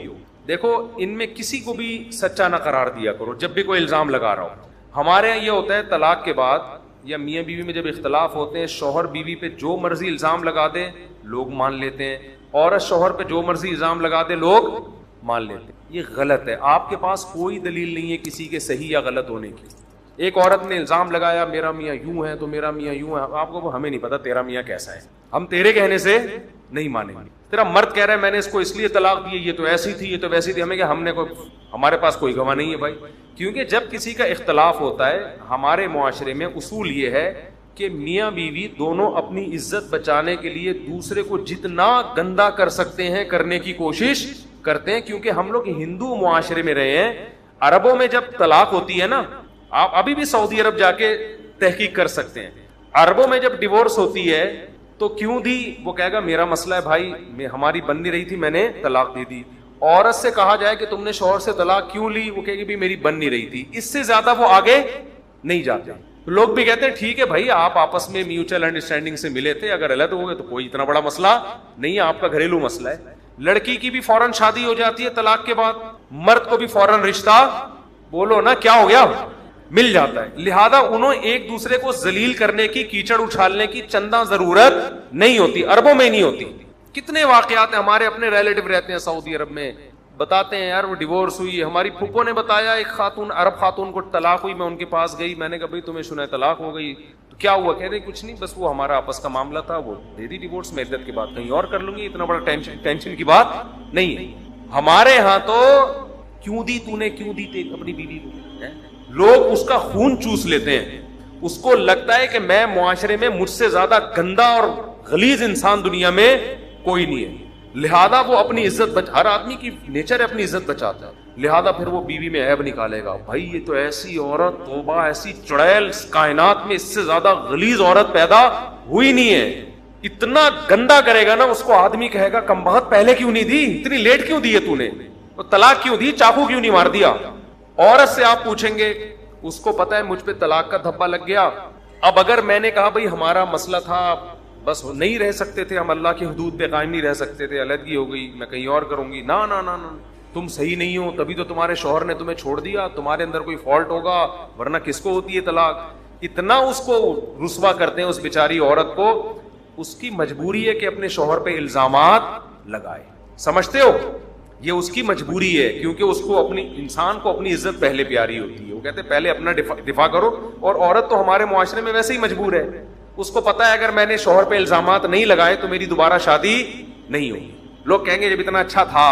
دیکھو ان میں کسی کو بھی سچا نہ قرار دیا کرو جب بھی کوئی الزام لگا رہا ہو. ہمارے یہاں یہ ہوتا ہے طلاق کے بعد یا میاں بیوی میں جب اختلاف ہوتے ہیں, شوہر بیوی پہ جو مرضی الزام لگا دے لوگ مان لیتے ہیں, عورت شوہر پہ جو مرضی الزام لگا دے لوگ مان لیتے ہیں. یہ غلط ہے. آپ کے پاس کوئی دلیل نہیں ہے کسی کے صحیح یا غلط ہونے کی. ایک عورت نے الزام لگایا میرا میاں یوں ہے تو میرا میاں یوں ہے, آپ کو ہمیں نہیں پتا تیرا میاں کیسا ہے, ہم تیرے کہنے سے نہیں مانیں گے. تیرا مرد کہہ رہا ہے میں نے اس کو اس لیے طلاق دی, یہ تو ایسی تھی یہ تو ویسی تھی, ہمیں کیا, ہم نے کوئی, ہمارے پاس کوئی گواہ نہیں ہے بھائی. کیونکہ جب کسی کا اختلاف ہوتا ہے ہمارے معاشرے میں اصول یہ ہے کہ میاں بیوی دونوں اپنی عزت بچانے کے لیے دوسرے کو جتنا گندا کر سکتے ہیں کرنے کی کوشش کرتے ہیں. کیونکہ ہم لوگ ہندو معاشرے میں رہے ہیں. عربوں میں جب طلاق ہوتی ہے نا, آپ ابھی بھی سعودی عرب جا کے تحقیق کر سکتے ہیں, عربوں میں جب ڈیورس ہوتی ہے تو کیوں دی, وہ کہے گا میرا مسئلہ ہے بھائی, ہماری بن نہیں رہی تھی میں نے طلاق دے دی. عورت سے کہا جائے کہ تم نے شوہر سے طلاق کیوں لی, وہ کہے گی بھی میری بن نہیں رہی تھی. اس سے زیادہ وہ آگے نہیں جاتے. لوگ بھی کہتے ہیں ٹھیک ہے بھائی آپ آپس میں میوچل انڈرسٹینڈنگ سے ملے تھے, اگر الگ ہو گئے تو کوئی اتنا بڑا مسئلہ نہیں ہے, آپ کا گھریلو مسئلہ ہے. لڑکی کی بھی فوراً شادی ہو جاتی ہے طلاق کے بعد, مرد کو بھی فوراً رشتہ بولو نا کیا ہو گیا مل جاتا ہے. لہذا انہوں ایک دوسرے کو ذلیل کرنے کی, کیچڑ اچھالنے کی چندہ ضرورت نہیں ہوتی. عربوں میں نہیں ہوتی. کتنے واقعات ہیں, ہمارے اپنے ریلیٹو رہتے ہیں سعودی عرب میں, بتاتے ہیں یار وہ ڈیورس ہوئی. ہماری پھپھو نے بتایا ایک خاتون, عرب خاتون کو طلاق ہوئی, میں ان کے پاس گئی, میں نے کہا بھائی تمہیں سنا ہے طلاق ہو گئی, تو کیا ہوا, کہہ رہے کچھ نہیں بس وہ ہمارا آپس کا معاملہ تھا, وہ دے دی ڈیورس, میں عدت کے بعد کہیں اور کر لوں گی, اتنا بڑا ٹینشن کی بات نہیں ہے. ہمارے ہاں تو کیوں دی, تو نے کیوں دی اپنی بیوی کو, لوگ اس کا خون چوس لیتے ہیں. اس کو لگتا ہے کہ میں معاشرے میں مجھ سے زیادہ گندا اور غلیظ انسان دنیا میں کوئی نہیں ہے. لہذا وہ اپنی عزت ہر آدمی کی نیچر ہے اپنی عزت بچاتا ہے, لہذا پھر وہ بیوی میں عیب نکالے گا. بھائی یہ تو ایسی عورت, توبہ, ایسی چڑیل کائنات میں اس سے زیادہ غلیظ عورت پیدا ہوئی نہیں ہے. اتنا گندا کرے گا نا اس کو, آدمی کہے گا کم بخت پہلے کیوں نہیں دی, اتنی لیٹ کیوں دی ہے تو نے, وہ طلاق کیوں دی, چاقو کیوں نہیں مار دیا. عورت سے آپ پوچھیں گے اس کو پتا ہے مجھ پہ طلاق کا دھبا لگ گیا. اب اگر میں نے کہا بھائی ہمارا مسئلہ تھا, بس نہیں رہ سکتے تھے ہم, اللہ کی حدود پہ قائم نہیں رہ سکتے تھے, علیحدگی ہو گئی, میں کہیں اور کروں گی, نا نا نا نا, تم صحیح نہیں ہو تبھی تو تمہارے شوہر نے تمہیں چھوڑ دیا, تمہارے اندر کوئی فالٹ ہوگا ورنہ کس کو ہوتی ہے طلاق. اتنا اس کو رسوا کرتے ہیں اس بیچاری عورت کو, اس کی مجبوری ہے کہ اپنے شوہر پہ الزامات لگائے. سمجھتے ہو, یہ اس کی مجبوری ہے, کیونکہ اس کو اپنی, انسان کو اپنی عزت پہلے پیاری ہوتی ہے. وہ کہتے ہیں پہلے اپنا دفاع کرو, اور عورت تو ہمارے معاشرے میں ویسے ہی مجبور ہے. اس کو پتا ہے اگر میں نے شوہر پہ الزامات نہیں لگائے تو میری دوبارہ شادی نہیں ہوگی. لوگ کہیں گے جب اتنا اچھا تھا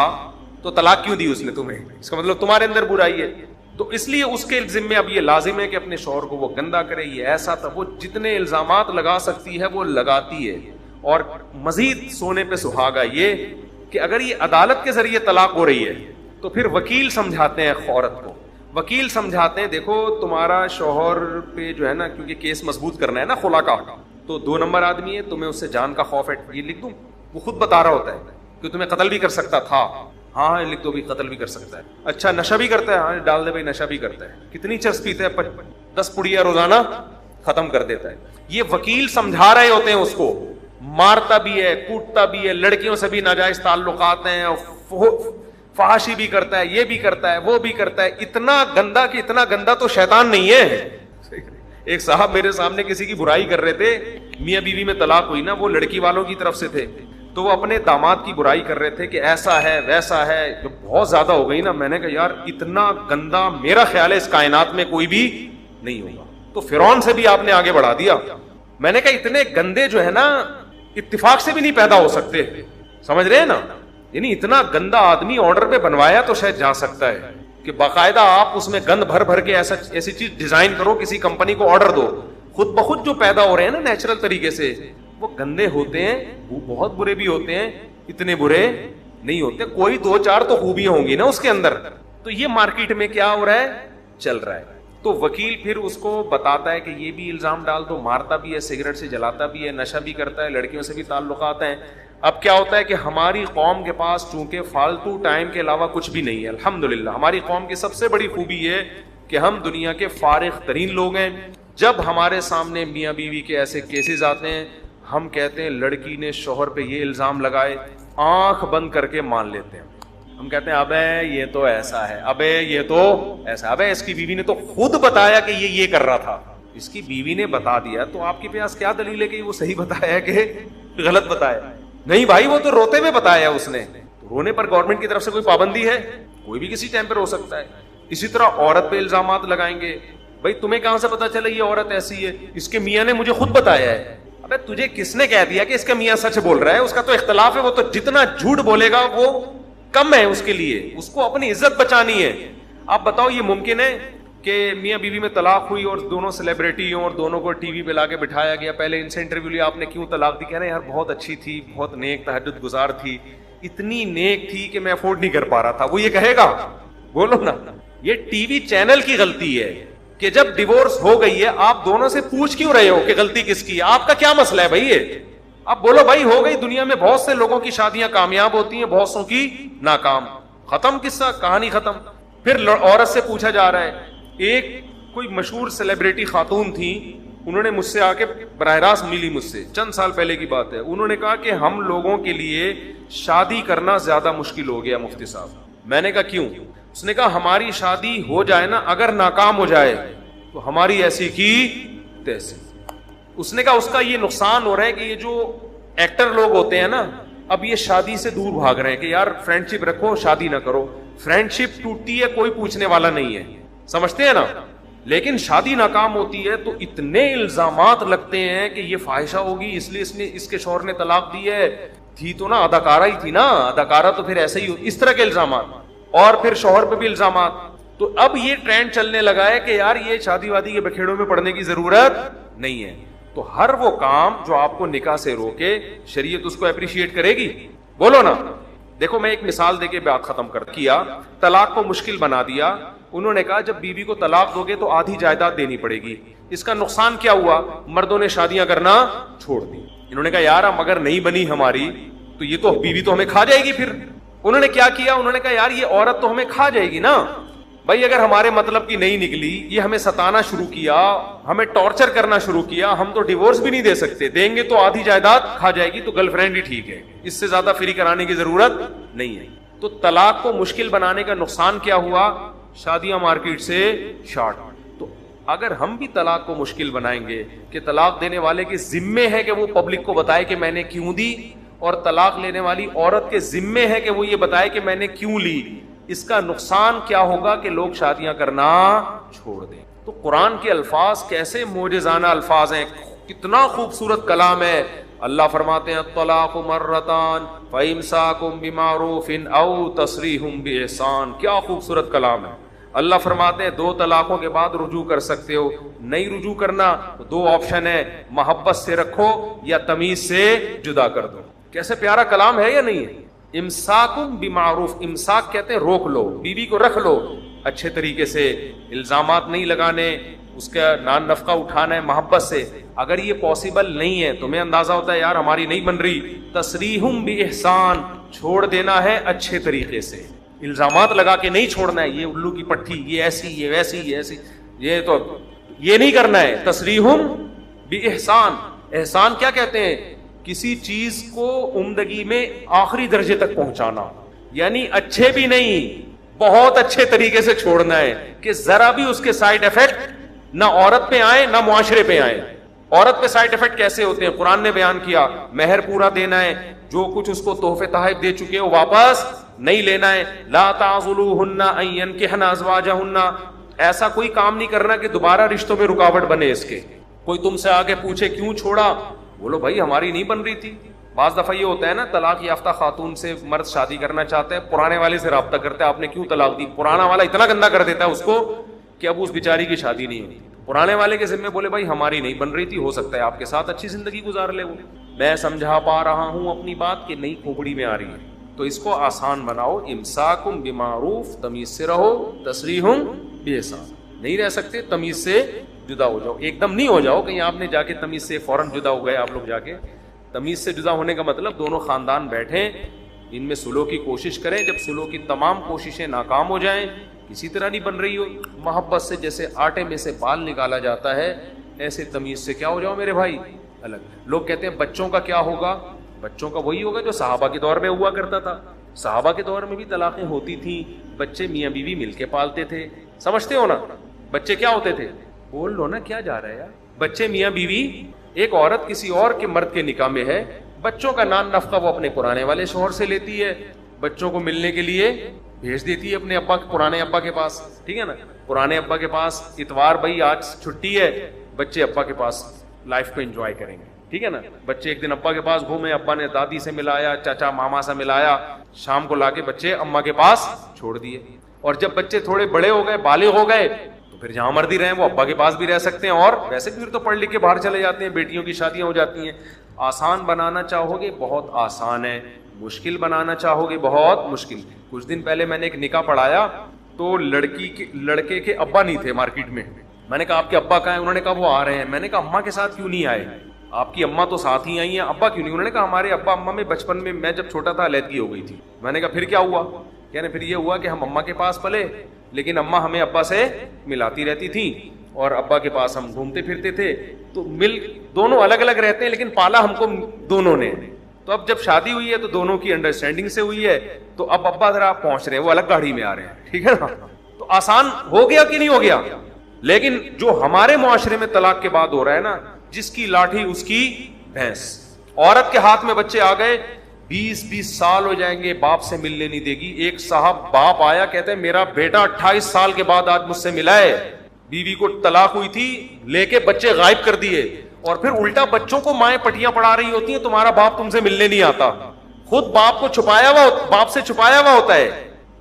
تو طلاق کیوں دی اس نے تمہیں, اس کا مطلب تمہارے اندر برائی ہے. تو اس لیے اس کے ذمہ اب یہ لازم ہے کہ اپنے شوہر کو وہ گندا کرے. یہ ایسا تھا, وہ جتنے الزامات لگا سکتی ہے وہ لگاتی ہے. اور مزید سونے پہ سہاگا یہ کہ اگر یہ عدالت کے ذریعے طلاق ہو رہی ہے تو پھر وکیل سمجھاتے ہیں عورت کو, وکیل سمجھاتے ہیں دیکھو تمہارا شوہر پہ جو ہے نا, کیونکہ کیس مضبوط کرنا ہے نا خلا کا, تو 2 نمبر آدمی ہے, تمہیں اس سے جان کا خوف ہے, یہ لکھ دوں, وہ خود بتا رہا ہوتا ہے کہ تمہیں قتل بھی کر سکتا تھا, ہاں لکھ دو بھی، قتل بھی کر سکتا ہے. اچھا نشہ بھی کرتا ہے؟ ہاں ڈال دے بھائی نشہ بھی کرتا ہے. کتنی چرس پیتا ہے؟ 10 پڑیا روزانہ ختم کر دیتا ہے. یہ وکیل سمجھا رہے ہوتے ہیں اس کو، مارتا بھی ہے، کوٹتا بھی ہے، لڑکیوں سے بھی ناجائز تعلقات ہیں، فحاشی بھی کرتا ہے، یہ بھی کرتا ہے، وہ بھی کرتا ہے. اتنا گندا کہ اتنا گندا تو شیطان نہیں ہے. ایک صاحب میرے سامنے کسی کی برائی کر رہے تھے، میاں بیوی میں طلاق ہوئی نا، وہ لڑکی والوں کی طرف سے تھے، تو وہ اپنے داماد کی برائی کر رہے تھے کہ ایسا ہے ویسا ہے، جو بہت زیادہ ہو گئی نا. میں نے کہا یار اتنا گندا میرا خیال ہے اس کائنات میں کوئی بھی نہیں ہوگا. تو فرعون سے بھی آپ نے آگے بڑھا دیا. میں نے کہا اتنے گندے جو ہے نا اتفاق سے بھی نہیں پیدا ہو سکتے، سمجھ رہے ہیں نا. یعنی اتنا گندا آدمی آرڈر پہ بنوایا تو شاید جا سکتا ہے کہ باقاعدہ آپ اس میں گند بھر بھر کے ایسی چیز ڈیزائن کرو، کسی کمپنی کو آرڈر دو. خود بخود جو پیدا ہو رہے ہیں نا نیچرل طریقے سے، وہ گندے ہوتے ہیں، وہ بہت برے بھی ہوتے ہیں، اتنے برے نہیں ہوتے. کوئی 2-4 تو خوبیاں ہوں گی نا اس کے اندر. تو یہ مارکیٹ میں کیا ہو رہا ہے؟ چل رہا ہے. تو وکیل پھر اس کو بتاتا ہے کہ یہ بھی الزام ڈال دو، مارتا بھی ہے، سگریٹ سے جلاتا بھی ہے، نشہ بھی کرتا ہے، لڑکیوں سے بھی تعلقات ہیں. اب کیا ہوتا ہے کہ ہماری قوم کے پاس چونکہ فالتو ٹائم کے علاوہ کچھ بھی نہیں ہے. الحمدللہ ہماری قوم کی سب سے بڑی خوبی یہ کہ ہم دنیا کے فارغ ترین لوگ ہیں. جب ہمارے سامنے میاں بیوی کے ایسے کیسز آتے ہیں، ہم کہتے ہیں لڑکی نے شوہر پہ یہ الزام لگائے، آنکھ بند کر کے مان لیتے ہیں. ہم کہتے ہیں ابے یہ تو ایسا ہے، ابے یہ تو ایسا، ابے اس کی بیوی نے تو خود بتایا کہ یہ کر رہا تھا. اس کی بیوی نے بتا دیا تو آپ کے پاس کیا دلیل ہے کہ وہ صحیح بتایا ہے کہ غلط بتایا؟ نہیں بھائی، وہ تو روتے ہوئے بتایا اس نے. رونے پر گورنمنٹ کی طرف سے کوئی پابندی ہے؟ کوئی بھی کسی ٹائم پر ہو سکتا ہے. اسی طرح عورت پہ الزامات لگائیں گے. بھائی تمہیں کہاں سے پتا چلا یہ عورت ایسی ہے؟ اس کے میاں نے مجھے خود بتایا ہے. ابے تجھے کس نے کہہ دیا کہ اس کا میاں سچ بول رہا ہے؟ اس کا تو اختلاف ہے، وہ تو جتنا جھوٹ بولے گا وہ کم ہے اس کے لیے. اس کو اپنی عزت بچانی ہے. آپ بتاؤ یہ ممکن ہے کہ میاں بیوی میں طلاق ہوئی اور دونوں سیلیبریٹی ہوں اور دونوں کو ٹی وی پہ لا کے بٹھایا گیا، پہلے ان سے انٹرویو لیا، آپ نے کیوں طلاق دی؟ کہہ رہے ہیں یار بہت اچھی تھی، بہت نیک تہجد گزار تھی، اتنی نیک تھی کہ میں افورڈ نہیں کر پا رہا تھا. وہ یہ کہے گا؟ بولو نا. یہ ٹی وی چینل کی غلطی ہے کہ جب ڈیورس ہو گئی ہے آپ دونوں سے پوچھ کیوں رہے ہو کہ غلطی کس کی؟ آپ کا کیا مسئلہ ہے بھائی؟ یہ اب بولو بھائی ہو گئی. دنیا میں بہت سے لوگوں کی شادیاں کامیاب ہوتی ہیں، بہت سو کی ناکام. ختم قصہ، کہانی ختم. پھر عورت سے پوچھا جا رہا ہے. ایک کوئی مشہور سیلیبریٹی خاتون تھی، انہوں نے مجھ سے آ کے براہ راست ملی، مجھ سے چند سال پہلے کی بات ہے. انہوں نے کہا کہ ہم لوگوں کے لیے شادی کرنا زیادہ مشکل ہو گیا مفتی صاحب. میں نے کہا کیوں؟ اس نے کہا ہماری شادی ہو جائے نا، اگر ناکام ہو جائے تو ہماری ایسی کی تیسی. اس نے کہا اس کا یہ نقصان ہو رہا ہے کہ یہ جو ایکٹر لوگ ہوتے ہیں نا، اب یہ شادی سے دور بھاگ رہے ہیں کہ یار فرینڈ شپ رکھو، شادی نہ کرو. فرینڈ شپ ٹوٹتی ہے، کوئی پوچھنے والا نہیں ہے، سمجھتے ہیں نا. لیکن شادی ناکام ہوتی ہے تو اتنے الزامات لگتے ہیں کہ یہ فاحشہ ہوگی، اس لیے اس کے شوہر نے طلاق دی ہے. تھی تو نا اداکارہ ہی تھی نا، اداکارہ تو پھر ایسے ہی، اس طرح کے الزامات. اور پھر شوہر پہ بھی الزامات. تو اب یہ ٹرینڈ چلنے لگا ہے کہ یار یہ شادی وادی کے بکھیڑوں میں پڑنے کی ضرورت نہیں ہے. تو ہر وہ کام جو آپ کو نکاح سے روکے، شریعت اس کو اپریشیٹ کرے گی. بولو نا. دیکھو میں ایک مثال دے کے بات ختم کر کیا. طلاق کو مشکل بنا دیا. انہوں نے کہا جب بیوی کو طلاق دو گے تو آدھی جائیداد دینی پڑے گی. اس کا نقصان کیا ہوا؟ مردوں نے شادیاں کرنا چھوڑ دی. انہوں نے کہا یار اب اگر نہیں بنی ہماری تو یہ تو بیوی تو ہمیں کھا جائے گی. پھر انہوں نے کیا کیا؟ انہوں نے کہا یار یہ عورت تو ہمیں کھا جائے گی نا بھائی، اگر ہمارے مطلب کی نہیں نکلی، یہ ہمیں ستانا شروع کیا، ہمیں ٹارچر کرنا شروع کیا، ہم تو ڈیورس بھی نہیں دے سکتے، دیں گے تو آدھی جائیداد کھا جائے گی، تو گرل فرینڈ ہی ٹھیک ہے، اس سے زیادہ فری کرانے کی ضرورت نہیں ہے. تو طلاق کو مشکل بنانے کا نقصان کیا ہوا؟ شادیاں مارکیٹ سے شارٹ. تو اگر ہم بھی طلاق کو مشکل بنائیں گے کہ طلاق دینے والے کے ذمے ہے کہ وہ پبلک کو بتائے کہ میں نے کیوں دی، اور طلاق لینے والی عورت کے ذمے ہے کہ وہ یہ بتائے کہ میں نے کیوں لی، اس کا نقصان کیا ہوگا کہ لوگ شادیاں کرنا چھوڑ دیں. تو قرآن کے الفاظ کیسے معجزانہ الفاظ ہیں، کتنا خوبصورت کلام ہے. اللہ فرماتے ہیں الطلاق مرتان فامساکم بمعروف او تسریح باحسان. کیا خوبصورت کلام ہے. اللہ فرماتے ہیں 2 طلاقوں کے بعد رجوع کر سکتے ہو. نہیں رجوع کرنا تو 2 آپشن ہے، محبت سے رکھو یا تمیز سے جدا کر دو. کیسے پیارا کلام ہے یا نہیں ہے. امساکم بمعروف، امساک کہتے ہیں روک لو، بیوی کو رکھ لو اچھے طریقے سے، الزامات نہیں لگانے، اس کا نان نفقہ اٹھانا ہے محبت سے. اگر یہ پاسبل نہیں ہے، تمہیں اندازہ ہوتا ہے یار ہماری نہیں بن رہی، تسریحم باحسان، چھوڑ دینا ہے اچھے طریقے سے, الزامات لگا کے نہیں چھوڑنا ہے, یہ الو کی پٹھی, یہ ایسی, یہ ویسی, یہ ایسی, یہ نہیں کرنا ہے. تصریحم باحسان, احسان کیا کہتے ہیں؟ کسی چیز کو عمدگی میں آخری درجے تک پہنچانا, یعنی اچھے بھی نہیں بہت اچھے طریقے سے چھوڑنا ہے کہ ذرا بھی اس کے سائیڈ ایفیکٹ نہ عورت پہ آئے نہ معاشرے پہ آئے. عورت پہ سائیڈ ایفیکٹ کیسے ہوتے ہیں؟ قرآن نے بیان کیا, مہر پورا دینا ہے, جو کچھ اس کو تحفے تحائف دے چکے ہو واپس نہیں لینا ہے. لا تعضلوہن ان ینکحن ازواجہن, ایسا کوئی کام نہیں کرنا کہ دوبارہ رشتوں میں رکاوٹ بنے اس کے. کوئی تم سے آگے پوچھے کیوں چھوڑا, بولو بھائی ہماری نہیں بن رہی تھی. بعض دفعہ یہ ہوتا ہے نا, طلاق یافتہ خاتون سے مرد شادی کرنا چاہتا ہے, پرانے والے سے رابطہ کرتا ہے, آپ نے کیوں طلاق دی, پرانا والا اتنا گندا کر دیتا ہے اس کو کہ اب اس بیچاری کی شادی نہیں ہوتی. پرانے والے کے ذمہ بولے بھائی ہماری نہیں بن رہی تھی, ہو سکتا ہے آپ کے ساتھ اچھی زندگی گزار لے. وہ میں سمجھا پا رہا ہوں اپنی بات کہ نئی کھوپڑی میں آ رہی ہے, تو اس کو آسان بناؤ. امساکم بمعروف, تمیز سے رہو. تسریحم باحسان, نہیں رہ سکتے تمیز سے جدا ہو جاؤ. ایک دم نہیں ہو جاؤ کہیں آپ نے جا کے تمیز سے فوراً جدا ہو گئے. آپ لوگ جا کے تمیز سے جدا ہونے کا مطلب دونوں خاندان بیٹھیں, ان میں صلح کی کوشش کریں. جب صلح کی تمام کوششیں ناکام ہو جائیں, کسی طرح نہیں بن رہی ہو, محبت سے جیسے آٹے میں سے بال نکالا جاتا ہے ایسے تمیز سے کیا ہو جاؤ میرے بھائی الگ. لوگ کہتے ہیں بچوں کا کیا ہوگا, بچوں کا وہی ہوگا جو صحابہ کے دور میں ہوا کرتا تھا. صحابہ کے دور میں بھی طلاقیں ہوتی تھیں, بچے میاں بیوی مل کے پالتے تھے. سمجھتے ہو نا, بچے کیا ہوتے تھے, بول لو نا کیا جا رہا ہے یار. بچے میاں بیوی, ایک عورت کسی اور کے مرد کے نکاح میں ہے, بچوں کا نان نفقہ وہ اپنے پرانے والے شوہر سے لیتی ہے, بچوں کو ملنے کے لیے بھیج دیتی ہے اپنے ابا, پرانے ابا کے پاس. ٹھیک ہے نا, پرانے ابا کے پاس اتوار بھائی آج چھٹی ہے, بچے ابا کے پاس لائف کو انجوائے کریں گے. ٹھیک ہے نا, بچے ایک دن ابا کے پاس گھومے, ابا نے دادی سے ملایا, چاچا ماما سے ملایا, شام کو لا کے بچے اما کے پاس چھوڑ دیے. اور جب بچے تھوڑے بڑے ہو گئے, بالغ ہو گئے, تو پھر جہاں مرضی رہیں وہ ابا کے پاس بھی رہ سکتے ہیں, اور ویسے بھی پھر تو پڑھ لکھ کے باہر چلے جاتے ہیں, بیٹیوں کی شادیاں ہو جاتی ہیں. آسان بنانا چاہو گے بہت آسان ہے, مشکل بنانا چاہو گے بہت مشکل. کچھ دن پہلے میں نے ایک نکاح پڑھایا تو لڑکے کے ابا نہیں تھے مارکیٹ میں. میں نے کہا آپ کے ابا کہاں ہیں؟ انہوں نے کہا وہ آ رہے ہیں. میں نے کہا اماں کے ساتھ کیوں نہیں آئے, آپ کی اماں تو ساتھ ہی آئی ہیں, ابا کیوں نہیں؟ انہوں نے کہا ہمارے ابا اماں میں بچپن میں میں جب چھوٹا تھا علیحدگی ہو گئی تھی. میں نے کہا پھر کیا ہوا؟ کہنے پھر یہ ہوا کہ ہم اماں کے پاس پلے, لیکن اماں ہمیں ابا سے ملاتی رہتی تھی اور ابا کے پاس ہم گھومتے پھرتے تھے, تو مل دونوں الگ الگ رہتے ہیں لیکن پالا ہم کو دونوں نے. تو اب جب شادی ہوئی ہے تو دونوں کی انڈرسٹینڈنگ سے ہوئی ہے, تو اب ابا ذرا پہنچ رہے ہیں, وہ الگ گاڑی میں آ رہے ہیں. ٹھیک ہے نا, تو آسان ہو گیا کہ نہیں ہو گیا؟ لیکن جو ہمارے معاشرے میں طلاق کے بعد ہو رہا ہے نا, جس کی لاٹھی اس کی بھینس. عورت کے ہاتھ میں بچے آ گئے, 20 سال ہو جائیں گے, باپ سے ملنے نہیں دے گی. ایک صاحب باپ آیا, کہتے ہیں میرا بیٹا 28 سال کے بعد آج مجھ سے ملا ہے, بیوی کو طلاق ہوئی تھی, لے کے بچے غائب کر دیے, اور پھر الٹا بچوں کو مائیں پٹیاں پڑھا رہی ہوتی ہیں تمہارا باپ تم سے ملنے نہیں آتا. خود باپ کو چھپایا ہوا, باپ سے چھپایا ہوا ہوتا ہے,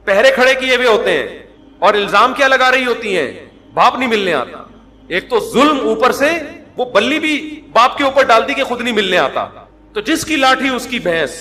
پہرے کھڑے کیے ہوئے ہوتے ہیں, اور الزام کیا لگا رہی ہوتی ہیں, باپ نہیں ملنے آتا. ایک تو ظلم, اوپر سے وہ بلی بھی باپ کے اوپر ڈال دی کہ خود نہیں ملنے آتا. تو جس کی لاٹھی اس کی بھینس.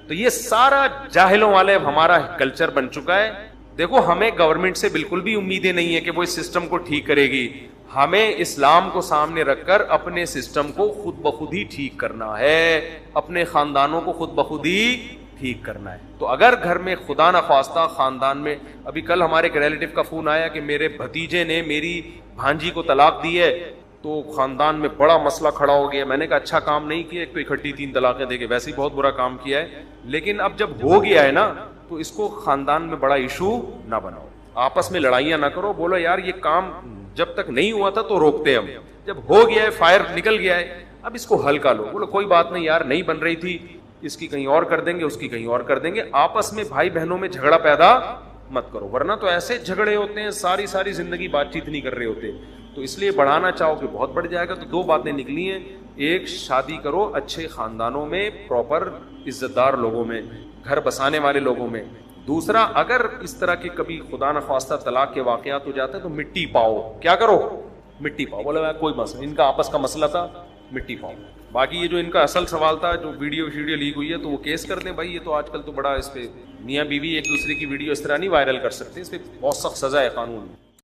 تو یہ سارا جاہلوں والے ہمارا کلچر بن چکا ہے. دیکھو ہمیں گورنمنٹ سے بالکل بھی امیدیں نہیں ہے کہ وہ اس سسٹم کو ٹھیک کرے گی. ہمیں اسلام کو سامنے رکھ کر اپنے سسٹم کو خود بخود ہی ٹھیک کرنا ہے, اپنے خاندانوں کو خود بخود ہی ٹھیک کرنا ہے. تو اگر گھر میں خدا نخواستہ خاندان میں, ابھی کل ہمارے ایک ریلیٹو کا فون آیا کہ میرے بھتیجے نے میری بھانجی کو طلاق دی ہے, تو خاندان میں بڑا مسئلہ کھڑا ہو گیا. میں نے کہا اچھا کام نہیں کیا, ایک تو اکٹھی 3 طلاقیں دے کے, ویسے ہی بہت برا کام کیا ہے, لیکن اب جب ہو گیا ہے نا تو اس کو خاندان میں بڑا ایشو نہ بناؤ, آپس میں لڑائیاں نہ کرو. بولو یار یہ کام جب تک نہیں ہوا تھا تو روکتے ہم, جب ہو گیا ہے, فائر نکل گیا ہے, اب اس کو ہلکا لو. بولو کوئی بات نہیں یار, نہیں بن رہی تھی, اس کی کہیں اور کر دیں گے, اس کی کہیں اور کر دیں گے. آپس میں بھائی بہنوں میں جھگڑا پیدا مت کرو, ورنہ تو ایسے جھگڑے ہوتے ہیں ساری زندگی بات چیت نہیں کر رہے ہوتے. تو اس لیے بڑھانا چاہو کہ بہت بڑھ جائے گا. تو 2 باتیں نکلی ہیں, ایک شادی کرو اچھے خاندانوں میں, پراپر عزت دار لوگوں میں, گھر بسانے والے لوگوں میں. دوسرا, اگر اس طرح کے کبھی خدا نخواستہ طلاق کے واقعات ہو جاتے ہیں تو مٹی پاؤ. کیا کرو؟ مٹی پاؤ. بولے کوئی مسئلہ, ان کا آپس کا مسئلہ تھا, مٹی پاؤ. باقی یہ جو ان کا اصل سوال تھا, جو ویڈیو لیک ہوئی ہے, تو وہ کیس کر دیں بھائی. یہ تو آج کل تو بڑا اس پہ میاں بیوی ایک دوسرے کی ویڈیو اس طرح نہیں وائرل کر سکتے, اس پہ بہت سخت سزا ہے قانون میں.